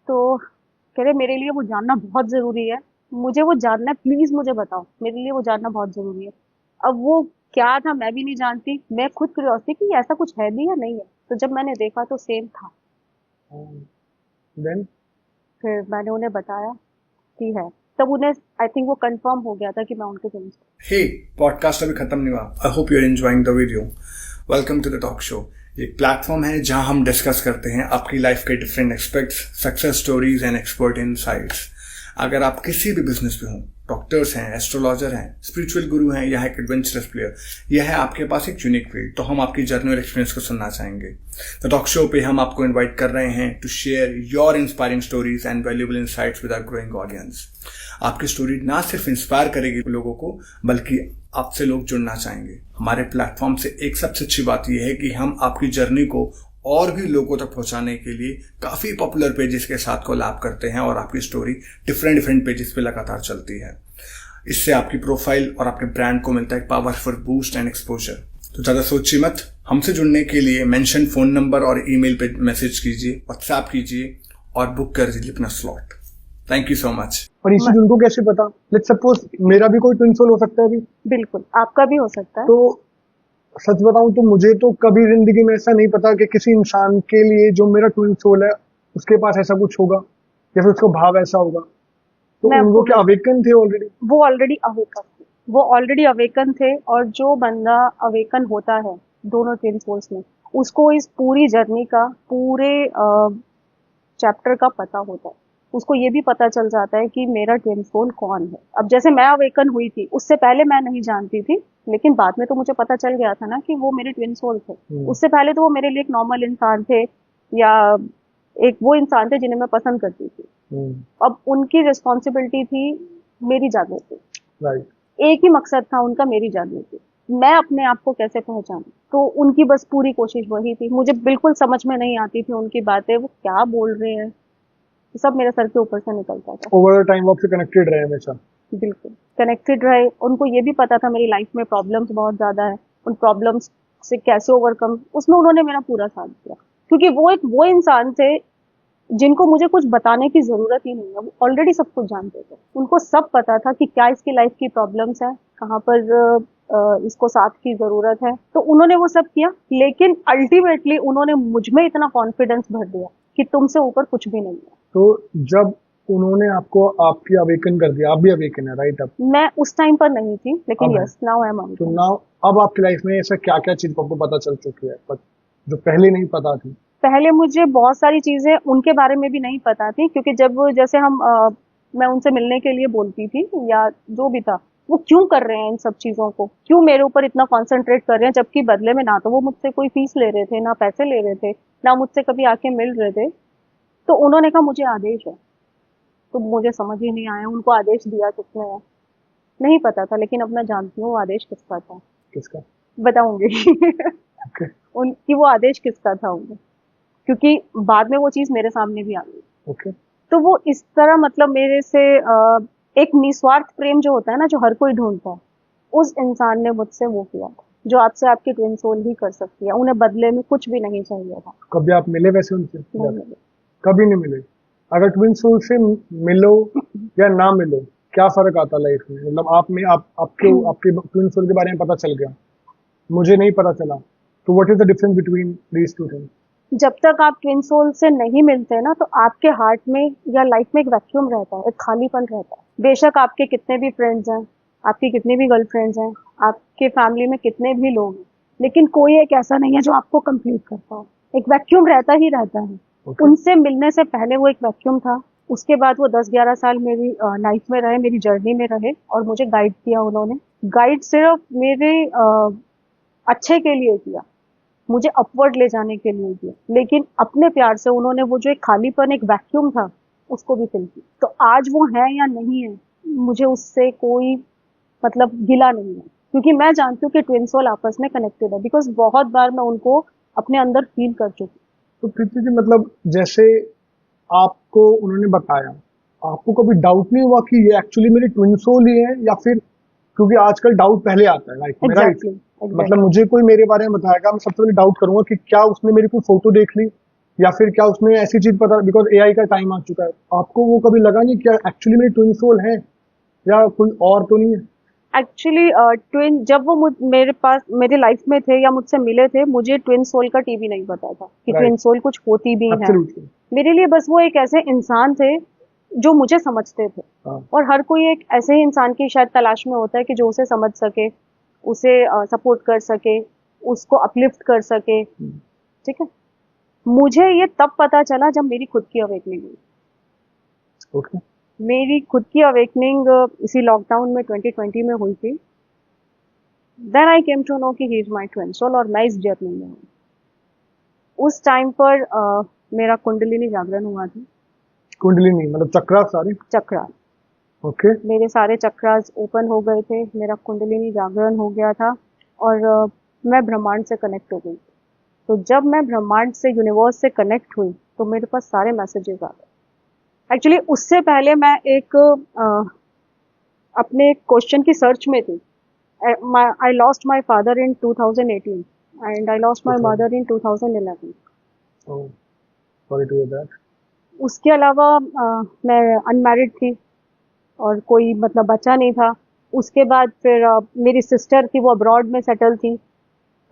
तो कह रहे मेरे लिए वो जानना बहुत जरूरी है, मुझे वो जानना है, प्लीज मुझे बताओ, मेरे लिए वो जानना बहुत जरूरी है। अब वो क्या था मैं भी नहीं जानती, मैं खुद क्यूरियोसिटी कि ऐसा कुछ है भी या नहीं है। तो जब मैंने देखा तो सेम था। Then? फिर मैंने उन्हें बताया कि है, तब उन्हें आई थिंक वो कंफर्म हो गया था कि मैं उनके फ्रेंड्स हूँ। हे, पॉडकास्ट अभी खत्म नहीं हुआ। I hope you are enjoying the video. Welcome to the talk show. एक प्लेटफॉर्म है जहां हम डिस्कस करते हैं आपकी लाइफ के different aspects, success stories and expert insights. अगर आप किसी भी बिजनेस में हो, डॉक्टर्स हैं, एस्ट्रोलॉजर हैं, स्पिरिचुअल गुरु हैं या एक एडवेंचरस प्लेयर, यह है आपके पास एक यूनिक फील्ड, तो हम आपकी जर्नी और एक्सपीरियंस को सुनना चाहेंगे। द टॉक शो पे हम आपको इनवाइट कर रहे हैं to share your inspiring stories and valuable insights with our growing audience. आपकी स्टोरी ना सिर्फ इंस्पायर करेगी लोगों को, बल्कि आपसे लोग जुड़ना चाहेंगे। हमारे प्लेटफॉर्म से एक सबसे अच्छी बात यह है कि हम आपकी जर्नी को और भी लोगों तक पहुंचाने के लिए काफी पॉपुलर पेजेस के साथ कोलैब करते हैं और आपकी स्टोरी डिफरेंट पेजेस पे लगातार चलती है। इससे आपकी प्रोफाइल और आपके ब्रांड को मिलता है एक पावरफुल बूस्ट एंड एक्सपोजर। तो ज्यादा सोचिए मत, हमसे जुड़ने के लिए मेंशन फोन नंबर और ईमेल पे मैसेज कीजिए, व्हाट्सएप कीजिए और बुक कर दीजिए अपना slot. Thank you so much. और ये चीज उनको कैसे पता? लेट्स सपोज मेरा भी कोई ट्विन सोल हो सकता है अभी। बिल्कुल, आपका भी हो सकता है। तो सच बताऊं तो मुझे तो कभी जिंदगी में ऐसा नहीं पता कि किसी इंसान के लिए जो मेरा ट्विन सोल है उसके पास ऐसा कुछ होगा या फिर उसका भाव ऐसा होगा। तो वो क्या अवेकन थे ऑलरेडी? वो ऑलरेडी अवेकन थे, वो ऑलरेडी अवेकन थे। और जो बंदा अवेकन होता है दोनों ट्विन सोल्स में, उसको इस पूरी जर्नी का, पूरे चैप्टर का पता होता है। उसको ये भी पता चल जाता है कि मेरा ट्विन सोल कौन है। अब जैसे मैं अवेकन हुई थी, उससे पहले मैं नहीं जानती थी, लेकिन बाद में तो मुझे पता चल गया था ना कि वो मेरे ट्विन सोल थे। उससे पहले तो वो मेरे लिए एक नॉर्मल इंसान थे, या एक वो इंसान थे जिन्हें मैं पसंद करती थी। अब उनकी रिस्पॉन्सिबिलिटी थी मेरी जागृति। राइट। एक ही मकसद था उनका, मेरी जागृति। मैं अपने आप को कैसे पहचानूं, तो उनकी बस पूरी कोशिश वही थी। मुझे बिल्कुल समझ में नहीं आती थी उनकी बातें, वो क्या बोल रहे हैं, सब मेरे सर के ऊपर से निकलता था। ओवर द टाइम वो आपसे कनेक्टेड रहे हमेशा? बिल्कुल कनेक्टेड रहे। उनको ये भी पता था मेरी लाइफ में प्रॉब्लम्स बहुत ज्यादा है, उन प्रॉब्लम्स से कैसे ओवरकम, उसमें उन्होंने मेरा पूरा साथ दिया। क्योंकि वो इंसान थे जिनको मुझे कुछ बताने की जरूरत ही नहीं है, वो ऑलरेडी सब कुछ जानते थे। उनको सब पता था कि क्या इसकी लाइफ की प्रॉब्लम्स है, कहाँ पर इसको साथ की जरूरत है। तो उन्होंने वो सब किया, लेकिन अल्टीमेटली उन्होंने मुझ में इतना कॉन्फिडेंस भर दिया कि तुमसे ऊपर कुछ भी नहीं है। तो जब उन्होंने आपको आपकी अवेकन कर दिया, आप भी अवेकन है राइट? अब मैं उस टाइम पर नहीं थी, लेकिन yes, now I am awaken. तो नाउ अब आपकी लाइफ में ऐसा क्या क्या चीज आपको पता चल चुकी है पर जो पहले नहीं पता थी? पहले मुझे बहुत सारी चीजें उनके बारे में भी नहीं पता थी, क्योंकि जब जैसे मैं उनसे मिलने के लिए बोलती थी या जो भी था, वो क्यों कर रहे हैं इन सब चीजों को, क्यों मेरे ऊपर इतना कॉन्सेंट्रेट कर रहे हैं, जबकि बदले में ना तो वो मुझसे कोई फीस ले रहे थे, ना पैसे ले रहे थे, ना मुझसे कभी आके मिल रहे थे। तो उन्होंने कहा मुझे आदेश है। तो मुझे समझ ही नहीं आया उनको आदेश दिया किसने है, नहीं पता था। लेकिन अब मैं जानती हूँ वो आदेश किसका था। किसका? बताऊंगी। Okay. उनकी वो आदेश किसका था उन्हें, क्योंकि बाद में वो चीज मेरे सामने भी आ गई। Okay. तो वो इस तरह, मतलब मेरे से एक निस्वार्थ प्रेम जो होता है ना, जो हर कोई ढूंढता है, उस इंसान ने मुझसे वो किया था जो आपसे आपकी ट्विन सोल ही कर सकती है। उन्हें बदले में कुछ भी नहीं चाहिए था। कभी आप मिले वैसे उनसे? नहीं मिले। कभी नहीं मिले? अगर ट्विन सोल से मिलो या ना मिलो, क्या फर्क आता लाइफ में? मतलब आपके ट्विन सोल के बारे में पता चल गया, मुझे नहीं पता चला, तो what is the difference between these two things? जब तक आप ट्विन सोल से नहीं मिलते ना, तो आपके हार्ट में या लाइफ में एक वैक्यूम रहता है, एक खालीपन रहता है। बेशक आपके कितने भी फ्रेंड्स हैं, आपकी कितनी भी गर्लफ्रेंड्स हैं, आपके फैमिली में कितने भी लोग हैं, लेकिन कोई एक ऐसा नहीं है जो आपको कंप्लीट करता हो। एक वैक्यूम रहता ही रहता है। उनसे मिलने से पहले वो एक वैक्यूम था, उसके बाद वो 10-11 साल मेरी लाइफ में रहे, मेरी जर्नी में रहे, और मुझे गाइड किया उन्होंने। गाइड सिर्फ मेरे अच्छे के लिए किया, मुझे अपवर्ड ले जाने के लिए किया, लेकिन अपने प्यार से उन्होंने वो जो एक खालीपन, एक वैक्यूम था, उसको भी फिल किया। तो आज वो है या नहीं है, मुझे उससे कोई मतलब गिला नहीं है, क्योंकि मैं जानती हूँ कि ट्विन सोल आपस में कनेक्टेड है, बिकॉज बहुत बार मैं उनको अपने अंदर फील कर चुकी। तो प्रीति जी, मतलब जैसे आपको उन्होंने बताया, आपको कभी डाउट नहीं हुआ कि ये एक्चुअली मेरी ट्विन सोल ही है, या फिर क्योंकि आजकल डाउट पहले आता है लाइफ में, राइट? मतलब मुझे कोई मेरे बारे में बताएगा, मैं सबसे पहले डाउट करूंगा कि क्या उसने मेरी कोई फोटो देख ली, या फिर क्या उसने ऐसी चीज पता, बिकॉज एआई का टाइम आ चुका है। आपको वो कभी लगा नहीं क्या एक्चुअली मेरी ट्विन सोल है या कोई और तो नहीं है? एक्चुअली ट्विन जब वो मेरे पास मेरी लाइफ में थे या मुझसे मिले थे, मुझे ट्विन सोल का टीवी नहीं पता था कि ट्विन सोल कुछ होती भी है। मेरे लिए बस वो एक ऐसे इंसान थे जो मुझे समझते थे। और हर कोई एक ऐसे ही इंसान की शायद तलाश में होता है कि जो उसे समझ सके, उसे सपोर्ट कर सके, उसको अपलिफ्ट कर सके। ठीक है, मुझे ये तब पता चला जब मेरी खुद की अवेकनिंग हुई। मेरी खुद की अवेकनिंग इसी लॉकडाउन में 2020 में हुई थी। Then I came to know कि he is my twin soul, और मैं इस जर्नी में हूँ। उस टाइम पर मेरा कुंडलिनी जागरण हुआ था। कुंडलिनी मतलब चक्रा? सारे चक्रा, ओके। मेरे सारे चक्रास ओपन हो गए थे, मेरा कुंडलिनी जागरण हो गया था, और मैं ब्रह्मांड से कनेक्ट हो गई। तो जब मैं ब्रह्मांड से, यूनिवर्स से कनेक्ट हुई, तो मेरे पास सारे मैसेजेस आ गए। एक्चुअली उससे पहले मैं एक अपने क्वेश्चन की सर्च में थी। I lost my father in 2018 and I lost my mother in 2011। Sorry to hear that. उसके अलावा मैं अनमैरिड थी और कोई मतलब बच्चा नहीं था। उसके बाद फिर मेरी सिस्टर थी, वो अब्रॉड में सेटल थी।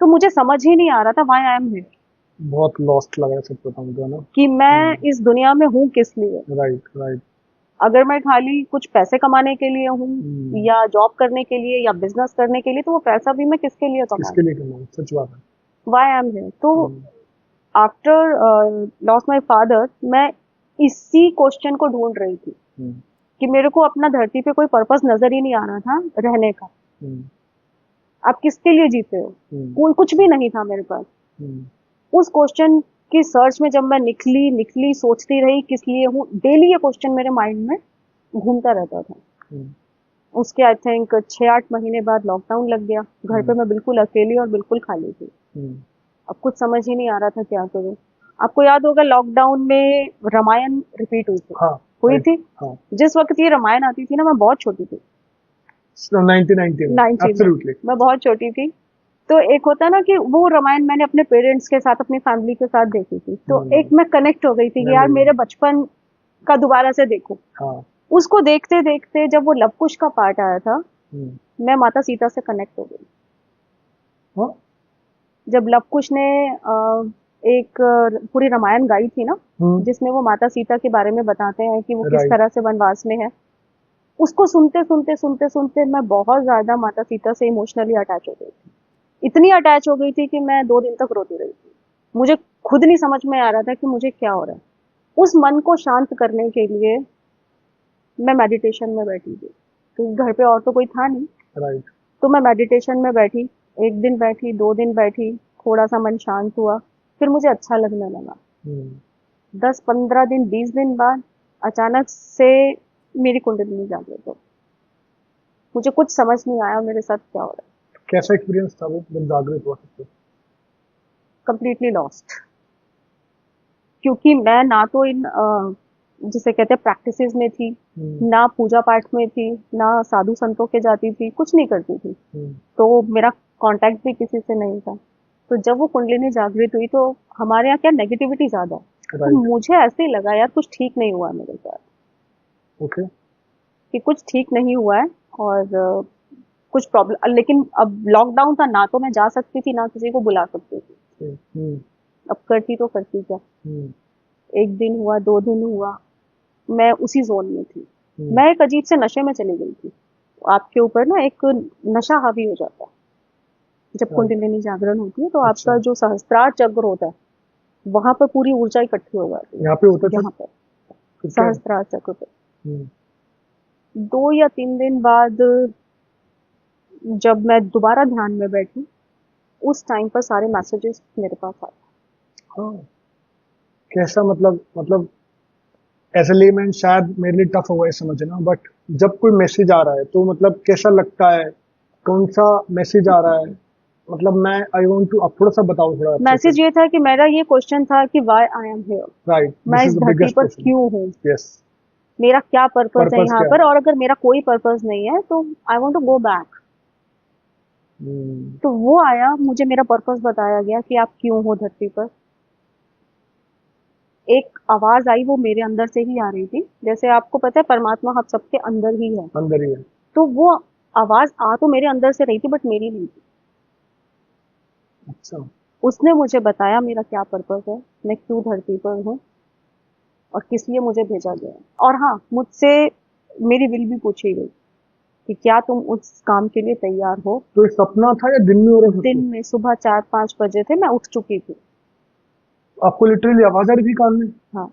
तो मुझे समझ ही नहीं आ रहा था व्हाई आई एम हियर। बहुत लॉस्ट लग रहा है सच बताऊं तो ना, कि मैं इस दुनिया में हूँ किस लिए। राइट। अगर मैं खाली कुछ पैसे कमाने के लिए हूँ या जॉब करने के लिए या बिजनेस करने के लिए, तो वो पैसा भी मैं किसके लिए कमाऊं? सच बात है। Why I am here. तो आफ्टर लॉस माय फादर, मैं इसी क्वेश्चन को ढूंढ रही थी कि मेरे को अपना धरती पे कोई पर्पस नजर ही नहीं आ रहा था रहने का। आप किसके लिए जीते हो? कोई कुछ भी नहीं था मेरे पास। उस क्वेश्चन की सर्च में जब मैं निकली सोचती रही किस लिए हूँ, डेली ये क्वेश्चन मेरे माइंड में घूमता रहता था। उसके आई थिंक 6-8 महीने बाद लॉकडाउन लग गया। घर पे मैं बिल्कुल अकेली और बिल्कुल खाली थी। अब कुछ समझ ही नहीं आ रहा था क्या करूं। आपको याद होगा लॉकडाउन में रामायण रिपीट हुई थी। हुई थी। जिस वक्त ये रामायण आती थी ना, मैं बहुत छोटी थी। 1990 एब्सोल्युटली मैं बहुत छोटी थी। तो एक होता ना कि वो रामायण मैंने अपने पेरेंट्स के साथ, अपनी फैमिली के साथ देखी थी। तो एक मैं कनेक्ट हो गई थी कि यार मेरे बचपन का दोबारा से देखो। उसको देखते देखते जब वो लव कुश का पार्ट आया था, मैं माता सीता से कनेक्ट हो गई। जब लव कुश ने एक पूरी रामायण गाई थी ना, जिसमें वो माता सीता के बारे में बताते हैं कि वो किस तरह से वनवास में है, उसको सुनते मैं बहुत ज्यादा माता सीता से इमोशनली अटैच हो गई थी। इतनी अटैच हो गई थी कि मैं 2 दिन तक रोती रही थी। मुझे खुद नहीं समझ में आ रहा था कि मुझे क्या हो रहा है। उस मन को शांत करने के लिए मैं मेडिटेशन में बैठी थी, क्योंकि घर पे और तो कोई था नहीं। तो मैं मेडिटेशन में बैठी, 1 दिन बैठी, 2 दिन बैठी, थोड़ा सा मन शांत हुआ, फिर मुझे अच्छा लगने लगा। 10-15 दिन, 20 दिन बाद अचानक से मेरी कुंडलिनी जागृत हो। मुझे कुछ समझ नहीं आया मेरे साथ क्या हो रहा है। कैसा एक्सपीरियंस था वो जब जागृत हुआ? Completely lost. क्योंकि मैं ना तो इन जिसे कहते हैं प्रैक्टिसेस में थी, ना पूजा पाठ में थी, ना साधु संतों के जाती थी, कुछ नहीं करती थी। तो मेरा कांटेक्ट भी किसी से नहीं था। तो जब वो कुंडलिनी जागृत हुई, तो हमारे यहाँ क्या नेगेटिविटी ज्यादा है। तो मुझे ऐसे ही लगा यार कुछ ठीक नहीं हुआ मेरे साथ। ओके। कि कुछ ठीक नहीं हुआ है और कुछ प्रॉब्लम। लेकिन अब लॉकडाउन था ना, तो मैं जा सकती थी ना किसी को बुला सकती थी। अब करती तो करती क्या। एक दिन हुआ, 2 दिन हुआ, मैं उसी जोन में थी। मैं एक अजीब से नशे में चली गई थी। आपके ऊपर ना एक नशा हावी हो जाता है जब कुंडलिनी जागरण होती है, तो आपका जो सहस्त्रार चक्र होता है वहां पर पूरी ऊर्जा इकट्ठी हो जाती है। यहाँ पे होता है, यहाँ पर सहस्त्रार चक्र पर 2 या 3 दिन बाद जब मैं दोबारा ध्यान में बैठी, उस टाइम पर सारे मैसेजेस मेरे पास आए। हाँ। कैसा मतलब एज ए लेमैन शायद मेरे लिए टफ होगा ये समझना, बट जब कोई मैसेज आ रहा है तो मतलब कैसा लगता है, कौन सा मैसेज आ रहा है, मतलब मैं आई वांट टू, आप थोड़ा सा बताओ थोड़ा। मैसेज ये था कि मेरा ये क्वेश्चन था कि why I am here, right, मैं इस धरती पर क्यों हूँ, यस, मेरा क्या पर्पस है यहाँ पर, और अगर मेरा कोई पर्पस नहीं है तो I want to go back. तो वो आया, मुझे मेरा पर्पस बताया गया कि आप क्यों हो धरती पर। एक आवाज आई, वो मेरे अंदर से ही आ रही थी। जैसे आपको पता है परमात्मा आप सबके अंदर ही है, तो वो आवाज आ तो मेरे अंदर से रही थी बट मेरी नहीं थी। अच्छा। उसने मुझे बताया मेरा क्या पर्पस है, मैं क्यों धरती पर हूँ और किस लिए मुझे भेजा गया है। और हाँ, मुझसे मेरी विल भी पूछी गई कि क्या तुम उस काम के लिए तैयार हो। तो ये सपना था या दिन में हो रहा था? दिन में सुबह 4-5 बजे थे, मैं उठ चुकी थी। आपको लिटरली आवाज आ रही थी कान में? हाँ,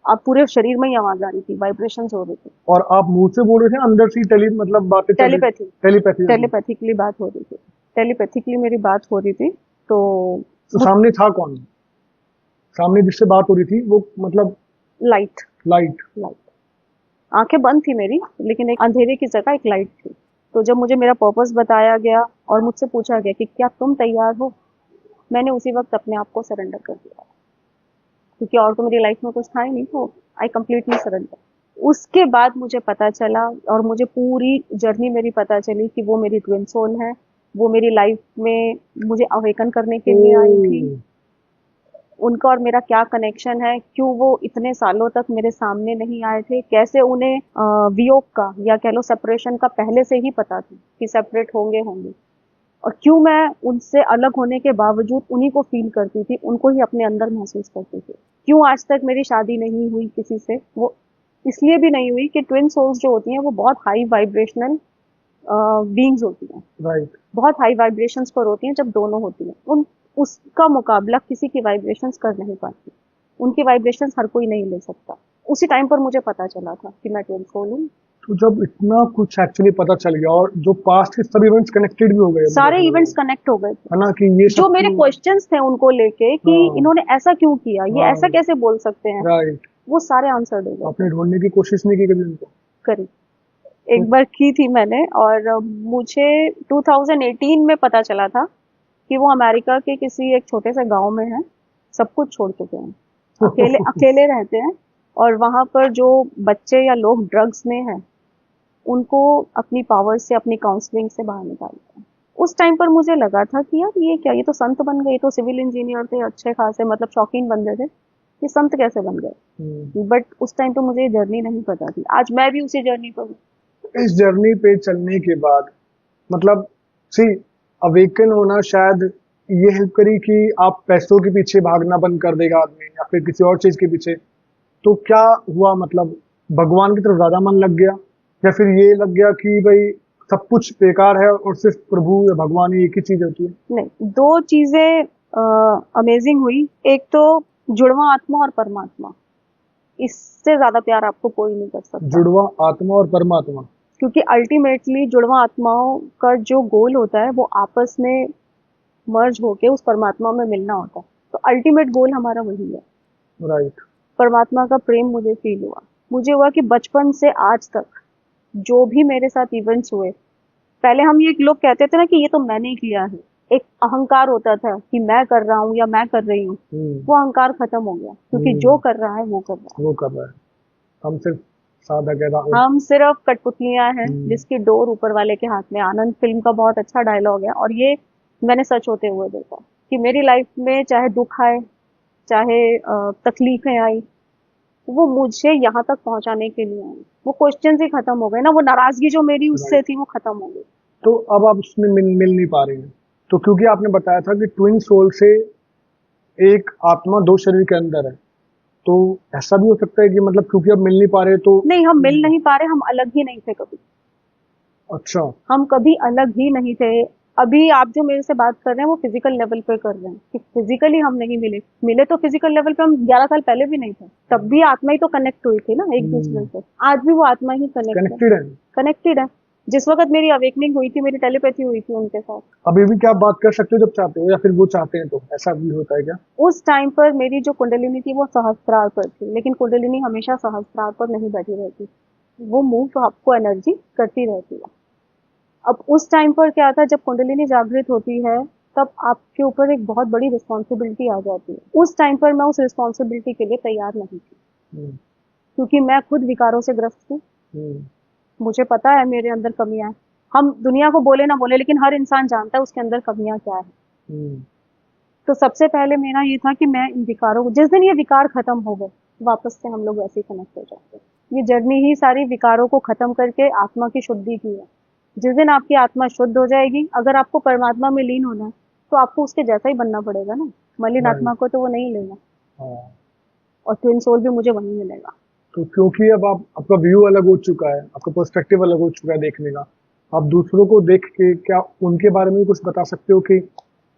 अब पूरे शरीर में ही आवाज आ रही थी, वाइब्रेशंस हो रही थी। और आप मुंह से बोल रहे थे, अंदर से मतलब बातें टेलीपैथिकली बात हो रही थी, टेलीपैथिकली मेरी बात हो रही थी। तो सामने था कौन? सामने जिससे बात हो रही थी वो मतलब लाइट आंखें बंद थी मेरी, लेकिन एक अंधेरे की जगह एक लाइट थी। तो जब मुझे मेरा पर्पस बताया गया और मुझसे पूछा गया कि क्या तुम तैयार हो, मैंने उसी वक्त अपने आप को सरेंडर कर दिया, क्योंकि और तो मेरी लाइफ में कुछ था ही नहीं। तो आई कंप्लीटली सरेंडर। उसके बाद मुझे पता चला और मुझे पूरी जर्नी मेरी पता चली कि वो मेरी ट्विन सोल है, वो मेरी लाइफ में मुझे अवेकन करने के लिए आई थी। उनका और मेरा क्या कनेक्शन है, क्यों वो इतने सालों तक मेरे सामने नहीं आए थे, कैसे उन्हें वियोग का या कह लो सेपरेशन का पहले से ही पता था कि सेपरेट होंगे, और क्यों मैं उनसे अलग होने के बावजूद उन्हीं को फील करती थी, उनको ही अपने अंदर महसूस करती थी। क्यों आज तक मेरी शादी नहीं हुई किसी से, वो इसलिए भी नहीं हुई कि ट्विन सोल्स जो होती हैं वो बहुत हाई वाइब्रेशनल बीइंग्स होती हैं, राइट, बहुत हाई वाइब्रेशंस पर होती हैं। जब दोनों होती हैं, उसका मुकाबला किसी की वाइब्रेशंस कर नहीं पाती, उनकी वाइब्रेशंस हर कोई नहीं ले सकता। उसी टाइम पर मुझे पता चला था कि मैं ट्विन सोल हूँ। तो जब इतना कुछ एक्चुअली पता चल गया और जो पास्ट के सब इवेंट्स कनेक्टेड भी हो गए, सारे इवेंट्स कनेक्ट हो गए थे, है ना, कि ये जो मेरे क्वेश्चंस थे उनको लेके कि इन्होंने ऐसा क्यों किया, ये ऐसा कैसे बोल सकते हैं, राइट, वो सारे आंसर दे गए। आपने ढूंढने की कोशिश नहीं की कभी उनको? करी, एक बार की थी मैंने, और मुझे 2018 में पता चला था कि वो अमेरिका के किसी एक छोटे से गांव में है, सब कुछ छोड़ चुके हैं, अकेले रहते हैं, और वहां पर जो बच्चे या लोग ड्रग्स में हैं उनको अपनी पावर से, अपनी काउंसलिंग से बाहर निकालते हैं। उस टाइम पर मुझे लगा था कि यार ये क्या, ये तो संत बन गए, तो सिविल इंजीनियर थे अच्छे खासे, मतलब शौकीन बंदे थे, ये संत कैसे बन गए। बट उस टाइम पे मुझे ये जर्नी नहीं पता थी, आज मैं भी उसी जर्नी पर हूँ। इस जर्नी पे चलने के बाद मतलब अवेकन होना शायद ये हेल्प करी कि आप पैसों के पीछे भागना बंद कर देगा आदमी, या फिर किसी और चीज के पीछे, तो क्या हुआ, मतलब भगवान की तरफ ज्यादा मन लग गया, या फिर ये लग गया कि भाई सब कुछ बेकार है और सिर्फ प्रभु या भगवान ही एक ही चीज होती है? नहीं, दो चीजें अमेजिंग हुई। एक तो जुड़वा आत्मा और परमात्मा, इससे ज्यादा प्यार आपको कोई नहीं कर सकता। जुड़वा आत्मा और परमात्मा, क्योंकि अल्टीमेटली जुड़वा आत्माओं का जो गोल होता है वो आपस में मर्ज होके उस परमात्मा में मिलना होता है, तो अल्टीमेट गोल हमारा वही है। राइट। परमात्मा का प्रेम मुझे फील हुआ, मुझे हुआ कि बचपन से आज तक जो भी मेरे साथ इवेंट्स हुए, पहले हम ये लोग कहते थे ना कि ये तो मैंने ही किया है, एक अहंकार होता था कि मैं कर रहा हूँ या मैं कर रही हूँ, वो अहंकार खत्म हो गया, क्योंकि जो कर रहा है वो कर रहा है। हम सिर्फ साधक है, हम सिर्फ कठपुतलियां हैं जिसकी डोर ऊपर वाले के हाथ में। आनंद फिल्म का बहुत अच्छा डायलॉग है, और ये मैंने सच होते हुए देखा कि मेरी लाइफ में चाहे दुख आए, चाहे तकलीफें आई, वो मुझे यहाँ तक पहुंचाने के लिए आई। वो क्वेश्चन ही खत्म हो गए ना, वो नाराजगी जो मेरी उससे थी वो खत्म हो गई। तो अब आप उसमें मिल नहीं पा रहे हैं, तो क्योंकि आपने बताया था कि ट्विन सोल से एक आत्मा दो शरीर के अंदर है, तो ऐसा भी हो सकता है कि मतलब क्योंकि अब मिल नहीं पा रहे तो। नहीं, हम मिल नहीं पा रहे, हम अलग ही नहीं थे कभी। अच्छा। हम कभी अलग ही नहीं थे। अभी आप जो मेरे से बात कर रहे हैं वो फिजिकल लेवल पे कर रहे हैं कि फिजिकली हम नहीं मिले। मिले तो फिजिकल लेवल पे हम 11 साल पहले भी नहीं थे, तब भी आत्मा ही तो कनेक्ट हुई थी ना एक दूसरे से। आज भी वो आत्मा ही कनेक्टेड है। कनेक्टेड है। जिस वक्त मेरी अवेकनिंग हुई थी, मेरी टेलीपैथी हुई थी उनके साथ। अभी भी क्या आप बात कर सकते हो जब चाहते हो, या फिर वो चाहते हैं तो ऐसा भी होता है क्या? उस टाइम पर मेरी जो कुंडलिनी थी वो सहस्त्रार पर थी, लेकिन कुंडलिनी हमेशा सहस्त्रार पर नहीं बैठी रहती, वो मूव आपको एनर्जी करती रहती है। अब उस टाइम पर क्या था, जब कुंडलिनी जागृत होती है तब आपके ऊपर एक बहुत बड़ी रिस्पॉन्सिबिलिटी आ जाती है। उस टाइम पर मैं उस रिस्पॉन्सिबिलिटी के लिए तैयार नहीं थी, क्योंकि मैं खुद विकारों से ग्रस्त थी। मुझे पता है मेरे अंदर कमियां हैं। हम दुनिया को बोले ना बोले, लेकिन हर इंसान जानता है उसके अंदर कमियां क्या है। तो सबसे पहले मेरा ये था कि मैं इन विकारों को, जिस दिन ये विकार खत्म हो गए, वापस से हम लोग वैसे ही कनेक्ट हो जाते हैं। ये जर्नी ही सारी विकारों को खत्म करके आत्मा की शुद्धि की है। जिस दिन आपकी आत्मा शुद्ध हो जाएगी, अगर आपको परमात्मा में लीन होना है तो आपको उसके जैसा ही बनना पड़ेगा ना। मलिन आत्मा को तो वो नहीं लेना, और ट्विन सोल भी मुझे वही मिलेगा। तो क्योंकि अब आपका व्यू अलग हो चुका है, आपका पर्सपेक्टिव अलग हो चुका है देखने का, आप दूसरों को देख के क्या उनके बारे में कुछ बता सकते हो कि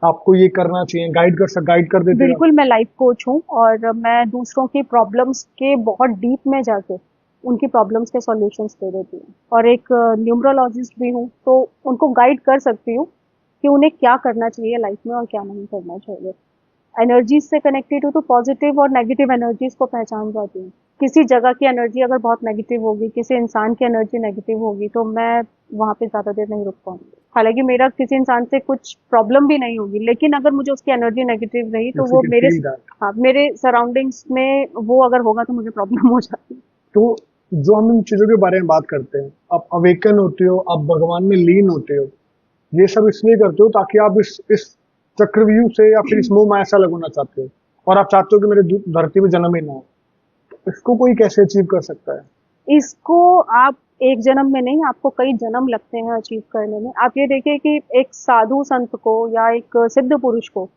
आपको ये करना चाहिए, गाइड कर देते हो? बिल्कुल, मैं लाइफ कोच हूँ और मैं दूसरों की प्रॉब्लम्स के बहुत डीप में जाके उनकी प्रॉब्लम्स के सॉल्यूशंस दे देती हूँ, और एक न्यूमरोलॉजिस्ट भी हूँ, तो उनको गाइड कर सकती हूँ कि उन्हें क्या करना चाहिए लाइफ में और क्या नहीं करना चाहिए। एनर्जीज से कनेक्टेड हूँ तो पॉजिटिव और नेगेटिव एनर्जीज को पहचान जाती हूँ। किसी जगह की एनर्जी अगर बहुत नेगेटिव होगी, किसी इंसान की एनर्जी नेगेटिव होगी, तो मैं वहां पे ज्यादा देर नहीं रुक पाऊंगी। हालांकि मेरा किसी इंसान से कुछ प्रॉब्लम भी नहीं होगी, लेकिन अगर मुझे उसकी एनर्जी नेगेटिव रही तो वो मेरे सराउंडिंग्स में वो अगर होगा तो मुझे प्रॉब्लम हो जाती है। तो जो हम इन चीजों के बारे में बात करते हैं, आप अवेकन होते हो, आप भगवान में लीन होते हो, ये सब इसलिए करते हो ताकि आप इस चक्रव्यूह से या फिर इस मोह माया से अलग होना चाहते हो, और आप चाहते हो कि मेरे धरती में जन्म ही ना हो। इसको कोई कैसे अचीव कर सकता है? इसको आप एक जन्म में नहीं, आपको कई जन्म लगते हैं अचीव करने में। आप ये देखिए कि एक साधु संत को या एक सिद्ध पुरुष को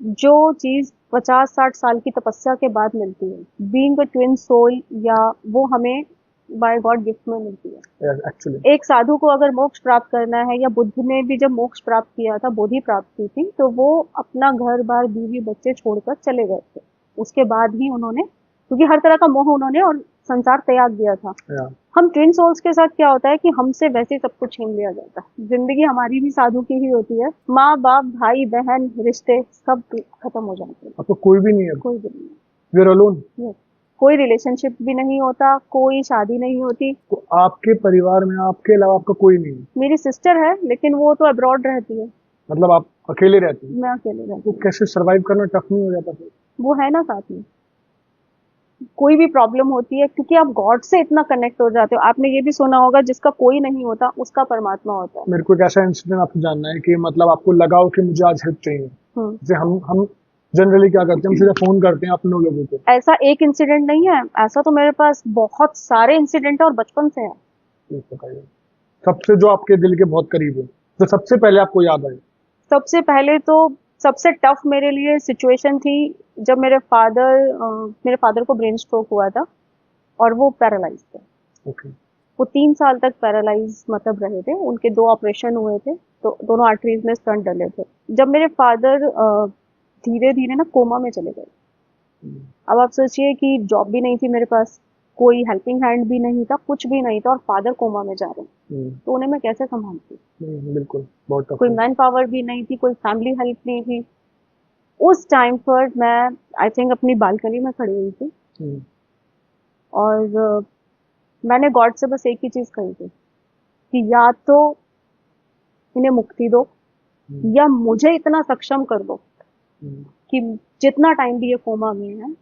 जो चीज 50-60 साल की तपस्या के बाद मिलती है, बीइंग अ ट्विन सोल, या वो हमें बाय गॉड गिफ्ट में मिलती है। एक्चुअली एक साधु को अगर मोक्ष प्राप्त करना है, या बुद्ध ने भी जब मोक्ष प्राप्त किया था, बोधि प्राप्त की थी, तो वो अपना घर बार बीवी बच्चे छोड़कर चले गए थे। उसके बाद ही उन्होंने, क्योंकि हर तरह का मोह उन्होंने और संसार त्याग दिया था। हम ट्विन सोल्स के साथ क्या होता है कि हमसे वैसे सब कुछ छीन लिया जाता है। जिंदगी हमारी भी साधु की ही होती है, माँ बाप भाई बहन रिश्ते सब खत्म हो जाते हैं। आपको कोई भी नहीं है? कोई भी नहीं है। You are alone. कोई रिलेशनशिप भी नहीं होता, कोई शादी नहीं होती। तो आपके परिवार में आपके अलावा आपका कोई नहीं है? मेरी सिस्टर है, लेकिन वो तो अब्रॉड रहती है। मतलब आप अकेले रहती हैं? मैं अकेले रहती तो हूँ। कैसे सरवाइव करना टफ नहीं हो जाता फिर? वो है ना साथ में। कोई भी प्रॉब्लम होती है, क्योंकि आप गॉड से इतना कनेक्ट हो जाते हो। आपने ये भी सुना होगा, जिसका कोई नहीं होता उसका परमात्मा होता है। मेरे को एक ऐसा इंसिडेंट आपसे जानना है कि मतलब आपको लगा हो कि मुझे आज हेल्प चाहिए, जैसे हम जनरली क्या करते हैं, हम सीधा फोन करते हैं अपने लोगों को। ऐसा एक इंसिडेंट नहीं है, ऐसा तो मेरे पास बहुत सारे इंसिडेंट है और बचपन से है। बताइए सबसे जो आपके दिल के बहुत करीब है, जो सबसे पहले आपको याद आए। सबसे पहले तो सबसे टफ मेरे लिए सिचुएशन थी जब मेरे फादर को ब्रेन स्ट्रोक हुआ था और वो पैरालाइज थे। वो 3 साल तक पैरालाइज मतलब रहे थे। उनके 2 ऑपरेशन हुए थे, तो दोनों आर्टरीज में स्टंट डले थे। जब मेरे फादर धीरे धीरे ना कोमा में चले गए। अब आप सोचिए कि जॉब भी नहीं थी मेरे पास, कोई हेल्पिंग हैंड भी नहीं था, कुछ भी नहीं था, और फादर कोमा में जा रहे हैं, तो उन्हें मैं कैसे संभालती? बिल्कुल, बहुत टफ। कोई मैन पावर भी नहीं थी, कोई फैमिली हेल्प नहीं थी। उस टाइम पर मैं आई थिंक अपनी बालकनी में खड़ी हुई थी, और मैंने गॉड से बस एक ही चीज कही थी कि या तो इन्हें मुक्ति दो, या मुझे इतना सक्षम कर दो कि जितना टाइम भी ये कोमा में है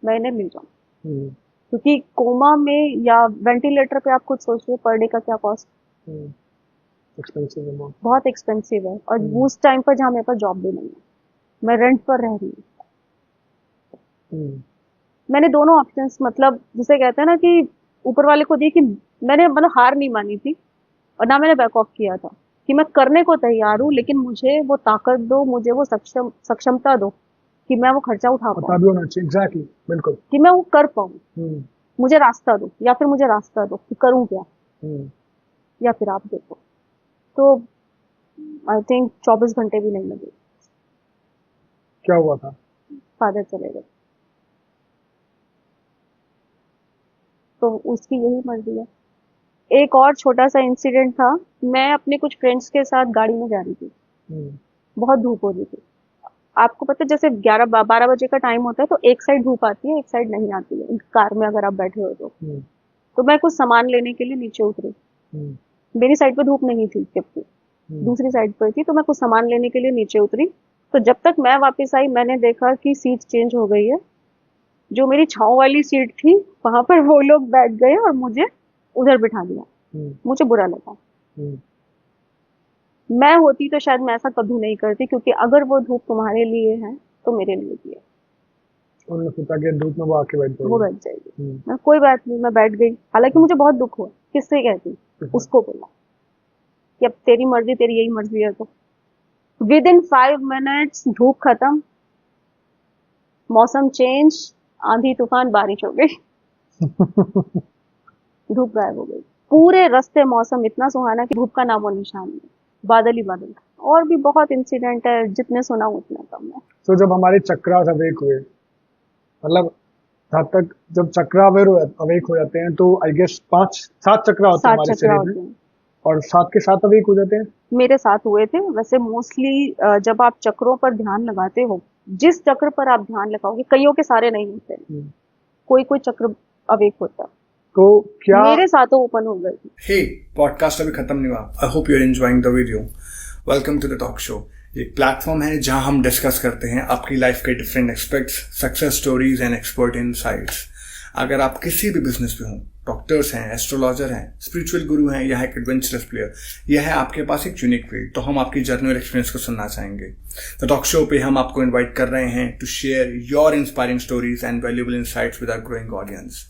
मैं इन्हें मिल जाऊं। क्योंकि कोमा में या वेंटिलेटर पे आप खुद सोचिए पर डे का क्या कॉस्ट, एक्सपेंसिव है, बहुत एक्सपेंसिव है। और उस टाइम पर जहाँ मेरे पास जॉब भी नहीं है, मैं रेंट पर रह रही हूँ। मैंने दोनों ऑप्शंस, मतलब जिसे कहते हैं ना कि ऊपर वाले को दिए, कि मैंने मतलब हार नहीं मानी थी और ना मैंने बैक ऑफ किया था, कि मैं करने को तैयार हूँ, लेकिन मुझे वो ताकत दो, मुझे वो सक्षमता दो कि मैं वो खर्चा उठा पता पाऊँ, भी होना चाहिए, एग्जैक्टली, बिल्कुल। कि मैं वो कर पाऊँ। हम्म, मुझे रास्ता दो, या फिर मुझे रास्ता दो कि करूँ क्या, हम्म। या फिर आप देखो। तो आई थिंक 24 घंटे भी नहीं लगे, क्या हुआ था? फादर चले गए। तो उसकी यही मर्जी है। एक और छोटा सा इंसिडेंट था। मैं अपने कुछ फ्रेंड्स के साथ गाड़ी में जा रही थी, हम्म, बहुत धूप हो रही थी। आपको पता है जैसे 11-12 बजे का टाइम होता है तो एक साइड धूप आती है, एक साइड नहीं आती है कार में अगर आप बैठे हो तो। हम्म, तो मैं कुछ सामान लेने के लिए नीचे उतरी। हम्म, मेरी साइड पे धूप नहीं थी, जबकि हम्म, दूसरी साइड पर थी। तो मैं कुछ सामान लेने के लिए नीचे उतरी। तो जब तक मैं वापस आई, मैंने देखा कि सीट चेंज हो गई है। जो मेरी छांव वाली सीट थी, वहां पर वो लोग बैठ गए और मुझे उधर बिठा दिया। हम्म, मुझे बुरा लगा। हम्म। मैं होती तो शायद मैं ऐसा कभी नहीं करती, क्योंकि अगर वो धूप तुम्हारे लिए है तो मेरे लिए भी है। उन्होंने सोचा कि धूप में वो आके बैठ वो जाएगी। बैठ जाएगी। मैं कोई बात नहीं, मैं बैठ गई। हालांकि मुझे बहुत दुख हुआ। किससे कहती? उसको बोला कि अब तेरी मर्जी, तेरी यही मर्जी है। तो विद इन 5 मिनट्स धूप खत्म, मौसम चेंज, आंधी तूफान बारिश हो गई, धूप गायब हो गई। पूरे रास्ते मौसम इतना सुहाना कि धूप का नामो निशान नहीं, बादल ही बादल। और भी बहुत इंसिडेंट है, जितने सुना उतना कम है। तो जब हमारे चक्रास अवेक हुए, मतलब जब तक जब चक्रा अवेक हो जाते हैं तो आई गेस 5-7 चक्रा होते हैं 7 हमारे चक्रा शरीर में, होते हैं। और 7 के 7 अवेक हो जाते हैं। मेरे साथ हुए थे। वैसे मोस्टली जब आप चक्रों पर ध्यान लगाते हो, जिस चक्र पर आप ध्यान लगाओगे, कईयों के सारे नहीं होते, हम्म। कोई कोई चक्र अवेक होता है। तो क्या मेरे साथों ओपन हो गई। हे, पॉडकास्ट अभी खत्म नहीं हुआ। I hope you are enjoying the video. Welcome to the talk show. ये प्लेटफॉर्म है जहां हम डिस्कस करते हैं आपकी लाइफ के different aspects, success stories and expert insights. अगर आप किसी भी बिजनेस पे हों, डॉक्टर्स हैं, एस्ट्रोलॉजर हैं, स्पिरिचुअल गुरु हैं या एक एडवेंचरस प्लेयर, यह है आपके पास एक यूनिक फील्ड, तो हम आपकी जर्नी और एक्सपीरियंस को सुनना चाहेंगे। तो टॉक शो पे हम आपको इनवाइट कर रहे हैं to share your inspiring stories and valuable insights with our growing audience.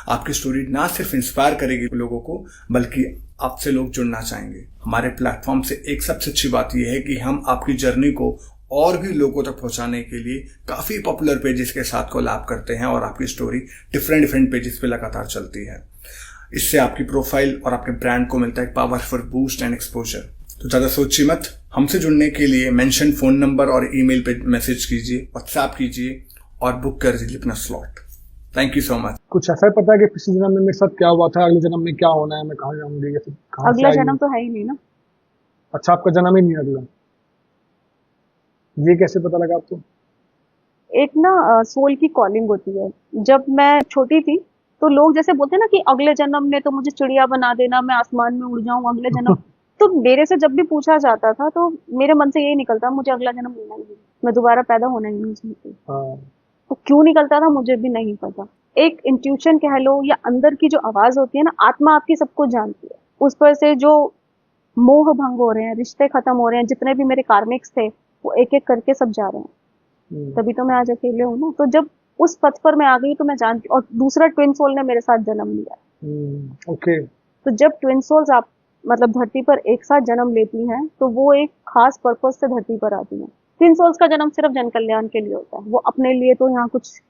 आपकी स्टोरी ना सिर्फ इंस्पायर करेगी लोगों को, बल्कि आपसे लोग जुड़ना चाहेंगे। हमारे प्लेटफॉर्म से एक सबसे अच्छी बात यह है कि हम आपकी जर्नी को और भी लोगों तक पहुंचाने के लिए काफी पॉपुलर पेजेस के साथ कोलैब करते हैं और आपकी स्टोरी डिफरेंट पेजेस पे लगातार चलती है। इससे आपकी प्रोफाइल और आपके ब्रांड को मिलता है पावरफुल बूस्ट एंड एक्सपोजर। तो ज्यादा सोचिए मत, हमसे जुड़ने के लिए मेंशन फोन नंबर और ईमेल पे मैसेज कीजिए, व्हाट्सएप कीजिए और बुक कर दीजिए अपना slot. Thank you so much. कुछ ऐसा ही पता है कि पिछले जन्म में मेरे साथ क्या हुआ था, अगले जन्म में क्या होना है, मैं कहाँ जाऊंगी, या फिर कहाँ से अगला आई जन्म हूँ? तो है ही नहीं ना। अच्छा, आपका जन्म ही नहीं है अगला? ये कैसे पता लगा आपको? एक ना सोल की कॉलिंग होती है। जब मैं छोटी थी तो लोग जैसे बोलते हैं ना कि अगले जन्म में तो मुझे चिड़िया बना देना, मैं आसमान में उड़ जाऊं अगले जन्म। तो मेरे से जब भी पूछा जाता था तो मेरे मन से यही निकलता, मुझे अगला जन्म मिलना ही नहीं, मैं दोबारा पैदा होना ही नहीं उसमें से। हाँ। तो क्यों निकलता था मुझे भी नहीं पता। एक इंट्यूशन कह लो, या अंदर की जो आवाज होती है ना, आत्मा आपकी सब कुछ जानती है। उस पर से जो मोह भंग हो रहे हैं, रिश्ते खत्म हो रहे हैं, जितने भी मेरे कार्मिक्स थे वो एक एक करके सब जा रहे हैं। तभी तो मैं आज अकेले हूँ ना। तो जब उस पथ पर मैं आ गई तो मैं जानती। और दूसरा, ट्विन सोल ने मेरे साथ जन्म लिया। ओके। तो जब ट्विन सोल्स आप मतलब धरती पर एक साथ जन्म लेती हैं तो वो एक खास पर्पस से धरती पर आती हैं। ट्विन सोल्स का जन्म सिर्फ जन कल्याण के लिए होता है। वो अपने लिए तो यहाँ कुछ,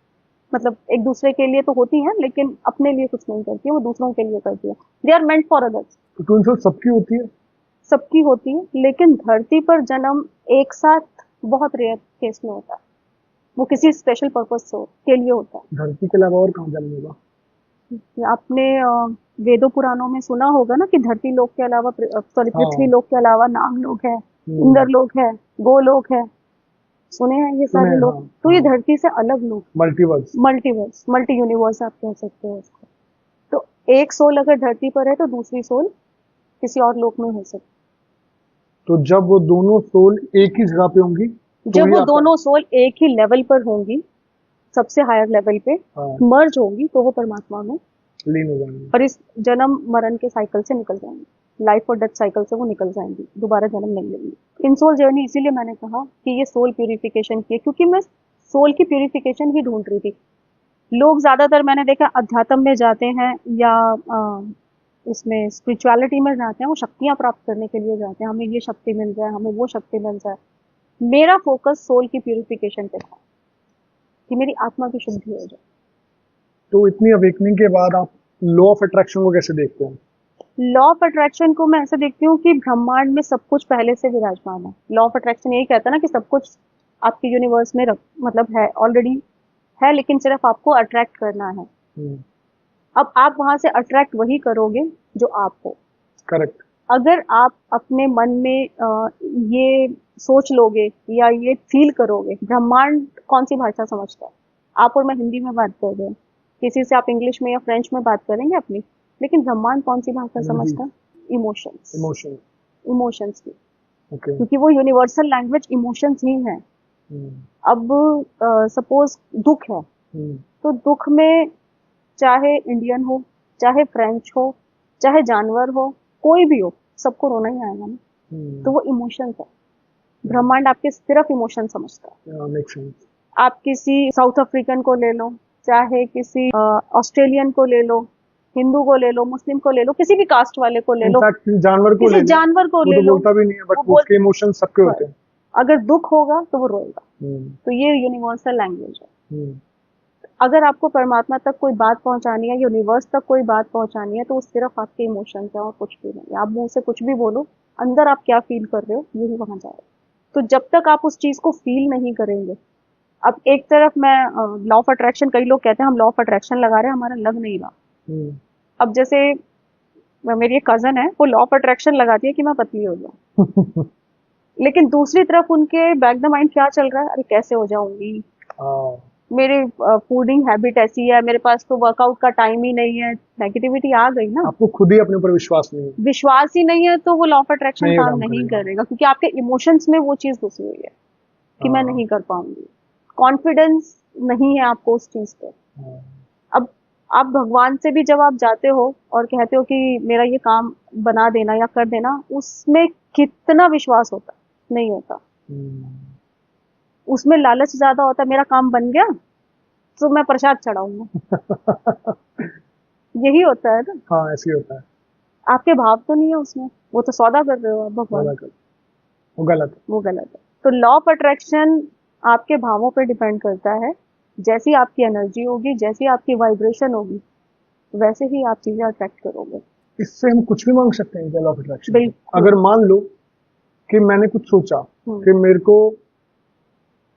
मतलब एक दूसरे के लिए तो होती है, लेकिन अपने लिए कुछ नहीं करती है, वो दूसरों के लिए करती है। They are meant for others. तो ट्विन सोल सबकी होती है? सबकी होती है, लेकिन धरती पर जन्म एक साथ बहुत रेयर केस में होता है। वो किसी स्पेशल पर्पस के लिए होता है। धरती के अलावा और कहाँ जन्म होगा? आपने वेदों पुराणों में सुना होगा ना कि धरती लोक के अलावा, सॉरी, पृथ्वी हाँ। लोक के अलावा नाग लोक है, इंद्र लोक है, गोलोक है। सुने हैं ये सुने सारे हैं, लोक। हाँ, तो ये हाँ। धरती से अलग लोक, मल्टीवर्स। मल्टीवर्स, मल्टी यूनिवर्स आप कह सकते हो उसको। तो एक सोल अगर धरती पर है तो दूसरी सोल किसी और लोक में हो सकती। तो जब वो दोनों सोल एक ही जगह पे होंगी तो जब ही वो आपका- दोनों सोल एक ही लेवल पर होंगी, सबसे हायर लेवल पे हाँ, मर्ज होंगी, तो वो परमात्मा में लीन हो जाएंगे। और इस जन्म मरण के साइकिल से निकल जाएंगे। लाइफ और डेथ साइकिल से वो निकल जाएंगी, दोबारा जन्म नहीं लेंगी। इन सोल जर्नी, इसीलिए मैंने कहा कि ये सोल प्यूरिफिकेशन की है, क्योंकि मैं सोल की प्यूरिफिकेशन ही ढूंढ रही थी। लोग ज्यादातर मैंने देखा अध्यात्म में जाते हैं या इसमें स्पिरिचुअलिटी में जाते हैं, वो शक्तियां प्राप्त करने के लिए जाते हैं, हमें ये शक्ति मिल जाए, हमें वो शक्ति मिल जाए। मेरा फोकस सोल की प्यूरिफिकेशन पे था कि मेरी आत्मा की शुद्धि हो जाए। तो इतनी अवेकनिंग के बाद आप लॉ ऑफ अट्रैक्शन को कैसे देखते हैं? लॉ ऑफ अट्रैक्शन को मैं ऐसे देखती हूँ कि ब्रह्मांड में सब कुछ पहले से विराजमान है। लॉ ऑफ अट्रैक्शन यही कहता है ना कि सब कुछ आपके यूनिवर्स में मतलब है, ऑलरेडी है, लेकिन सिर्फ आपको अट्रैक्ट करना है। अब आप वहां से अट्रैक्ट वही करोगे जो आप हो। करेक्ट। अगर आप अपने मन में ये सोच लोगे या ये फील करोगे, ब्रह्मांड कौन सी भाषा समझता है? आप और मैं हिंदी में बात कर रहे हैं, किसी से आप इंग्लिश में या फ्रेंच में बात करेंगे अपनी, लेकिन ब्रह्मांड कौन सी भाषा समझता है? इमोशंस। इमोशंस की, क्योंकि वो यूनिवर्सल लैंग्वेज इमोशंस ही है। अब सपोज दुख है, तो दुख में चाहे इंडियन हो, चाहे फ्रेंच हो, चाहे जानवर हो, कोई भी हो, सबको रोना ही आएगा ना। तो वो इमोशंस है। ब्रह्मांड आपके सिर्फ इमोशन समझता है। आप किसी साउथ अफ्रीकन को ले लो, चाहे किसी ऑस्ट्रेलियन को ले लो, हिंदू को ले लो, मुस्लिम को ले लो, किसी भी कास्ट वाले को ले लो, जानवर को किसी जानवर को ले लो, बोलता भी नहीं है, बट उसके इमोशन सबके होते हैं। अगर दुख होगा तो वो रोएगा। तो ये यूनिवर्सल लैंग्वेज है। अगर आपको परमात्मा तक कोई बात पहुंचानी है, यूनिवर्स तक कोई बात पहुंचानी है, तो वो सिर्फ आपके इमोशंस है और कुछ भी नहीं। आप मुंह से कुछ भी बोलो, अंदर आप क्या फील कर रहे हो यही वहां जाएगा। तो जब तक आप उस चीज को फील नहीं करेंगे, अब एक तरफ मैं लॉ ऑफ अट्रैक्शन, कई लोग कहते हैं हम लॉ ऑफ अट्रैक्शन लगा रहे हैं, हमारा लग नहीं रहा। अब जैसे मेरी एक कजन है, वो लॉ ऑफ अट्रैक्शन लगाती है कि मैं पतली हो जाऊं लेकिन दूसरी तरफ उनके बैक द माइंड क्या चल रहा है? अरे कैसे हो जाऊंगी, मेरी फूडिंग हैबिट ऐसी है, मेरे पास तो वर्कआउट का टाइम ही नहीं है। नेगेटिविटी आ गई ना। आपको खुद ही अपने ऊपर विश्वास नहीं है। विश्वास ही नहीं है तो वो लॉ ऑफ अट्रैक्शन काम नहीं करेगा, क्योंकि आपके इमोशंस में वो चीज घुसी हुई है कि मैं नहीं कर पाऊंगी। कॉन्फिडेंस नहीं है आपको उस चीज पे। अब आप भगवान से भी जब आप जाते हो और कहते हो कि मेरा ये काम बना देना या कर देना, उसमें कितना विश्वास होता? नहीं होता। उसमें लालच ज्यादा होता है, मेरा काम बन गया तो मैं प्रसाद चढ़ाऊंगा यही होता है ना। हाँ, ऐसे ही होता है। आपके भाव तो नहीं है उसमें, वो तो सौदा कर रहे हो आप भगवान। वो गलत है। तो लॉ ऑफ अट्रैक्शन आपके भावों पर डिपेंड करता है। जैसी आपकी एनर्जी होगी, जैसी आपकी वाइब्रेशन होगी, वैसे ही आप चीजें अट्रैक्ट करोगे। इससे हम कुछ भी मांग सकते हैं लॉ ऑफ अट्रैक्शन। बिल्कुल। अगर मान लो कि मैंने कुछ सोचा कि मेरे को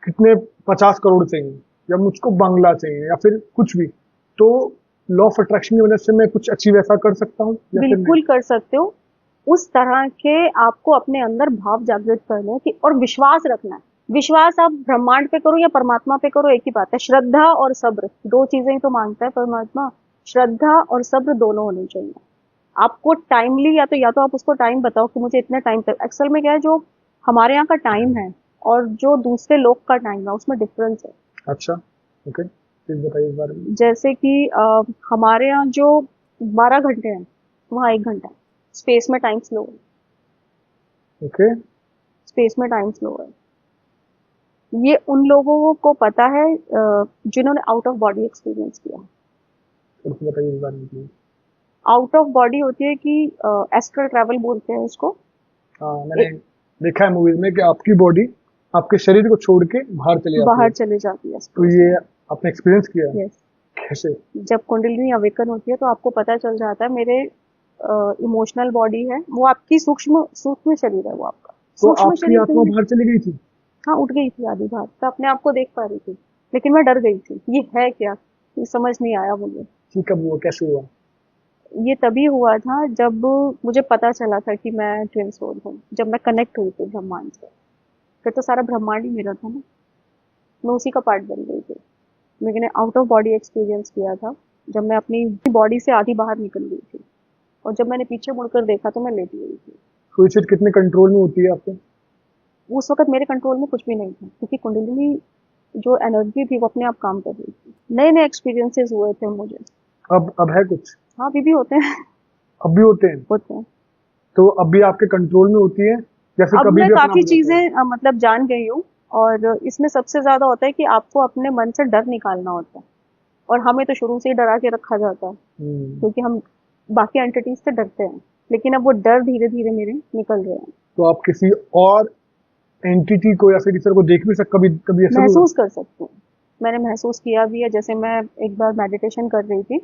कितने 50 करोड़ चाहिए, या मुझको बंगला चाहिए, या फिर कुछ भी, तो लॉ ऑफ अट्रैक्शन की वजह से मैं कुछ अचीव ऐसा कर सकता हूँ? बिल्कुल कर सकते हो। उस तरह के आपको अपने अंदर भाव जागृत करने की और विश्वास रखना है। विश्वास आप ब्रह्मांड पे करो या परमात्मा पे करो, एक ही बात है। श्रद्धा और सब्र, दो चीजें ही तो मांगता है परमात्मा। श्रद्धा और सब्र दोनों होने चाहिए। आपको टाइमली, या तो आप उसको टाइम बताओ कि मुझे इतने टाइम तक। एक्चुअल में क्या है, जो हमारे यहाँ का टाइम है और जो दूसरे लोग का टाइम है, उसमें डिफरेंस है। अच्छा, ओके, प्लीज बताइए इस बारे में। जैसे कि हमारे यहाँ जो 12 घंटे हैं, वहाँ 1 घंटा है। स्पेस में टाइम स्लो है। ओके, स्पेस में टाइम स्लो है। ये उन लोगों को पता है जिन्होंने आउट ऑफ बॉडी एक्सपीरियंस किया। बताइए इस बारे में। आउट ऑफ बॉडी होती है कि एस्ट्रल ट्रैवल बोलते हैं इसको। मैंने देखा है मूवीज में कि आपकी बॉडी आपके शरीर को छोड़ के बाहर चले जाती है। तो ये आपने एक्सपीरियंस किया है? यस। कैसे? जब कुंडलिनी अवेकन होती है तो आपको पता चल जाता है मेरे इमोशनल बॉडी है, वो आपकी सूक्ष्म शरीर है, वो आपका तो आपकी आत्मा बाहर चली गई थी? हाँ, उठ गई थी आधी बात। तो अपने आप को देख पा रही थी, लेकिन मैं डर गई थी। ये है क्या, ये समझ नहीं आया मुझे। कब हुआ, कैसे हुआ? ये तभी हुआ था जब मुझे पता चला था कि मैं ट्विन सोल हूँ। जब मैं कनेक्ट हुई थी ब्रह्मांड से, फिर तो सारा ब्रह्मांड ही मेरा था ना, मैं उसी का पार्ट बन गई थी। मैंने आउट ऑफ बॉडी एक्सपीरियंस किया था जब मैं अपनी बॉडी से आधी बाहर निकल गई थी, और जब मैंने पीछे मुड़कर देखा तो मैं लेटी हुई थी। कोई चीज कितने कंट्रोल में होती है आपके? उस वक्त मेरे कंट्रोल में कुछ भी नहीं था, क्योंकि कुंडलिनी जो एनर्जी थी वो अपने आप काम कर रही थी। नए नए एक्सपीरियंसेस हुए थे मुझे। अब है कुछ? हाँ, अभी भी होते हैं। अब भी होते हैं। तो अब भी आपके कंट्रोल में होती है या फिर अब कभी मैं भी काफी चीजें मतलब जान गई हूँ और इसमें सबसे ज्यादा होता है कि आपको अपने मन से डर निकालना होता है, और हमें तो शुरू से ही डरा के रखा जाता है क्योंकि हम बाकी एंटिटीज से डरते हैं, लेकिन अब वो डर धीरे धीरे मेरे निकल रहे हैं। तो आप किसी और एंटिटी को या फिर किसी को देख भी कभी कभी ऐसा महसूस कर सकती हूँ, मैंने महसूस किया भी है। जैसे मैं एक बार मेडिटेशन कर रही थी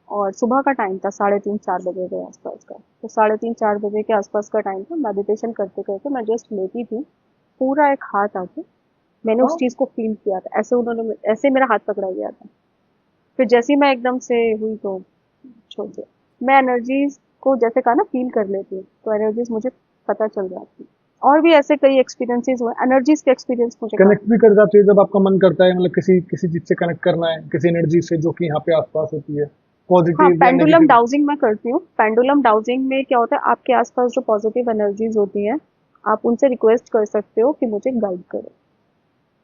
और सुबह का टाइम था, 3:30-4 बजे के आसपास का। तो 3:30-4 बजे के आसपास का टाइम था, मेडिटेशन करते करते मैं जस्ट लेटी थी, पूरा एक हाथ आके मैंने उस चीज को फील किया था, ऐसे मेरा हाथ पकड़ा गया था। फिर जैसे ही मैं एकदम से हुई तो छोड़ दिया। मैं एनर्जीज को जैसे कहा ना फील कर लेती हूँ, तो एनर्जीज मुझे पता चल जाती। और भी ऐसे कई एक्सपीरियंसेस हुए, एनर्जीज के एक्सपीरियंस मुझे कनेक्ट भी कर जाती है जब आपका मन करता है, मतलब किसी किसी चीज से कनेक्ट करना है, किसी एनर्जी से जो कि यहाँ पे आसपास होती है, पॉजिटिव हाँ, या पेंडुलम नेगेटिव। डाउजिंग मैं करती हूँ। पेंडुलम डाउजिंग में क्या होता है, आपके आसपास जो पॉजिटिव एनर्जीज होती हैं, आप उनसे रिक्वेस्ट कर सकते हो कि मुझे गाइड करो,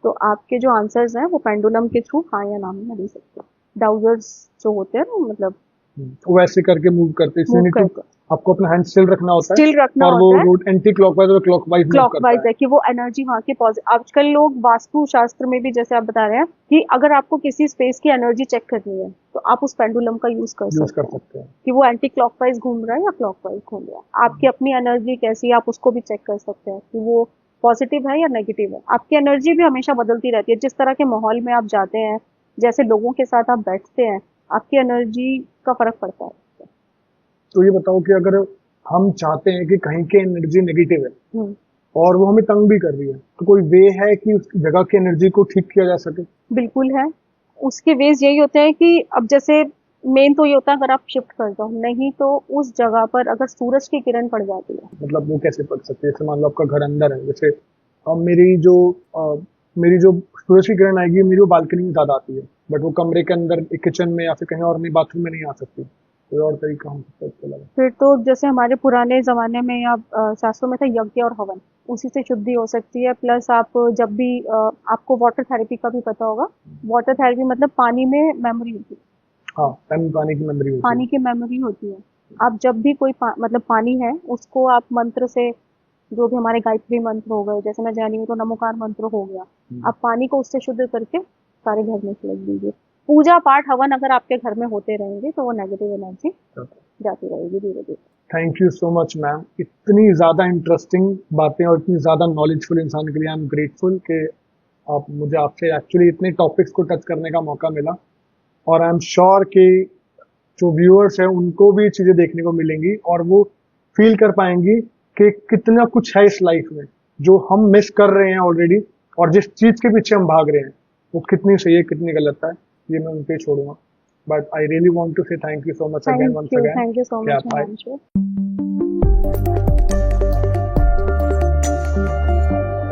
तो आपके जो आंसर्स हैं वो पेंडुलम के थ्रू हाँ या ना में दे सकते हो। डाउजर्स जो होते हैं ना, मतलब वो वैसे करके मूव करते मूव हैं, करते आपको अपना हैंड स्टिल रखना होता है स्टिल रखना और वो होता है, रोड एंटी क्लॉकवाइज और क्लॉकवाइज मूव करता क्लॉकवाइज है कि वो एनर्जी वहाँ की पॉजिटिव। आजकल लोग वास्तु शास्त्र में भी जैसे आप बता रहे हैं कि अगर आपको किसी स्पेस की एनर्जी चेक करनी है तो आप उस पेंडुलम का यूज कर सकते हैं कि वो एंटी क्लॉकवाइज घूम रहा है या क्लॉकवाइज घूम रहा है। आपकी अपनी एनर्जी कैसी है आप उसको भी चेक कर सकते हैं कि वो पॉजिटिव है या नेगेटिव है। आपकी एनर्जी भी हमेशा बदलती रहती है, जिस तरह के माहौल में आप जाते हैं, जैसे लोगों के साथ आप बैठते हैं, आपकी एनर्जी का फर्क पड़ता है। तो ये बताओ कि अगर हम चाहते हैं कि कहीं की एनर्जी नेगेटिव है और वो हमें तंग भी कर रही है, तो कोई वे है कि उस जगह की एनर्जी को ठीक किया जा सके? बिल्कुल है, उसके वेज यही होते हैं कि अब जैसे मेन तो ये होता है अगर आप शिफ्ट कर दो, नहीं तो उस जगह पर अगर सूरज की किरण पड़ जाती है। मतलब वो कैसे पड़ सकती है? जैसे मान लो आपका घर अंदर है, जैसे अब मेरी जो सूरज की किरण आएगी मेरी वो बालकनी में ज्यादा आती है, बट वो कमरे के अंदर किचन में या फिर कहीं और नहीं, बाथरूम में नहीं आ सकती। कोई और तरीका हो सकता है इसके अलावा? फिर तो जैसे हमारे पुराने जमाने में या शास्त्रों में था यज्ञ और हवन, उसी से शुद्धि हो सकती है। प्लस आप जब भी आपको वाटर थेरेपी का भी पता होगा, वाटर थेरेपी मतलब पानी में मेमोरी होती है। हाँ, पानी की मेमोरी होती पानी है। की मेमोरी होती है। आप जब भी कोई मतलब पानी है उसको आप मंत्र से, जो भी हमारे गायत्री मंत्र हो गए, जैसे मैं जानी हूँ तो नमोकार मंत्र हो गया, आप पानी को उससे शुद्ध करके सारे घर में छिड़क दीजिए। पूजा पाठ हवन अगर आपके घर में होते रहेंगे तो वो नेगेटिव एनर्जी जाती रहेगी धीरे धीरे। Thank you so much ma'am, इतनी ज्यादा इंटरेस्टिंग बातें और इतनी ज्यादा नॉलेजफुल इंसान के लिए आई एम ग्रेटफुल कि मुझे आपसे एक्चुअली इतने टॉपिक्स को टच करने का मौका मिला। और आई एम श्योर कि जो व्यूअर्स हैं उनको भी चीजें देखने को मिलेंगी और वो फील कर पाएंगी कि कितना कुछ है इस लाइफ में जो हम मिस कर रहे हैं ऑलरेडी, और जिस चीज के पीछे हम भाग रहे हैं वो कितनी सही है कितनी गलत है, ये मैं उन पे छोड़ूंगा। But I really want to say thank you so much again, once again. Thank you so much.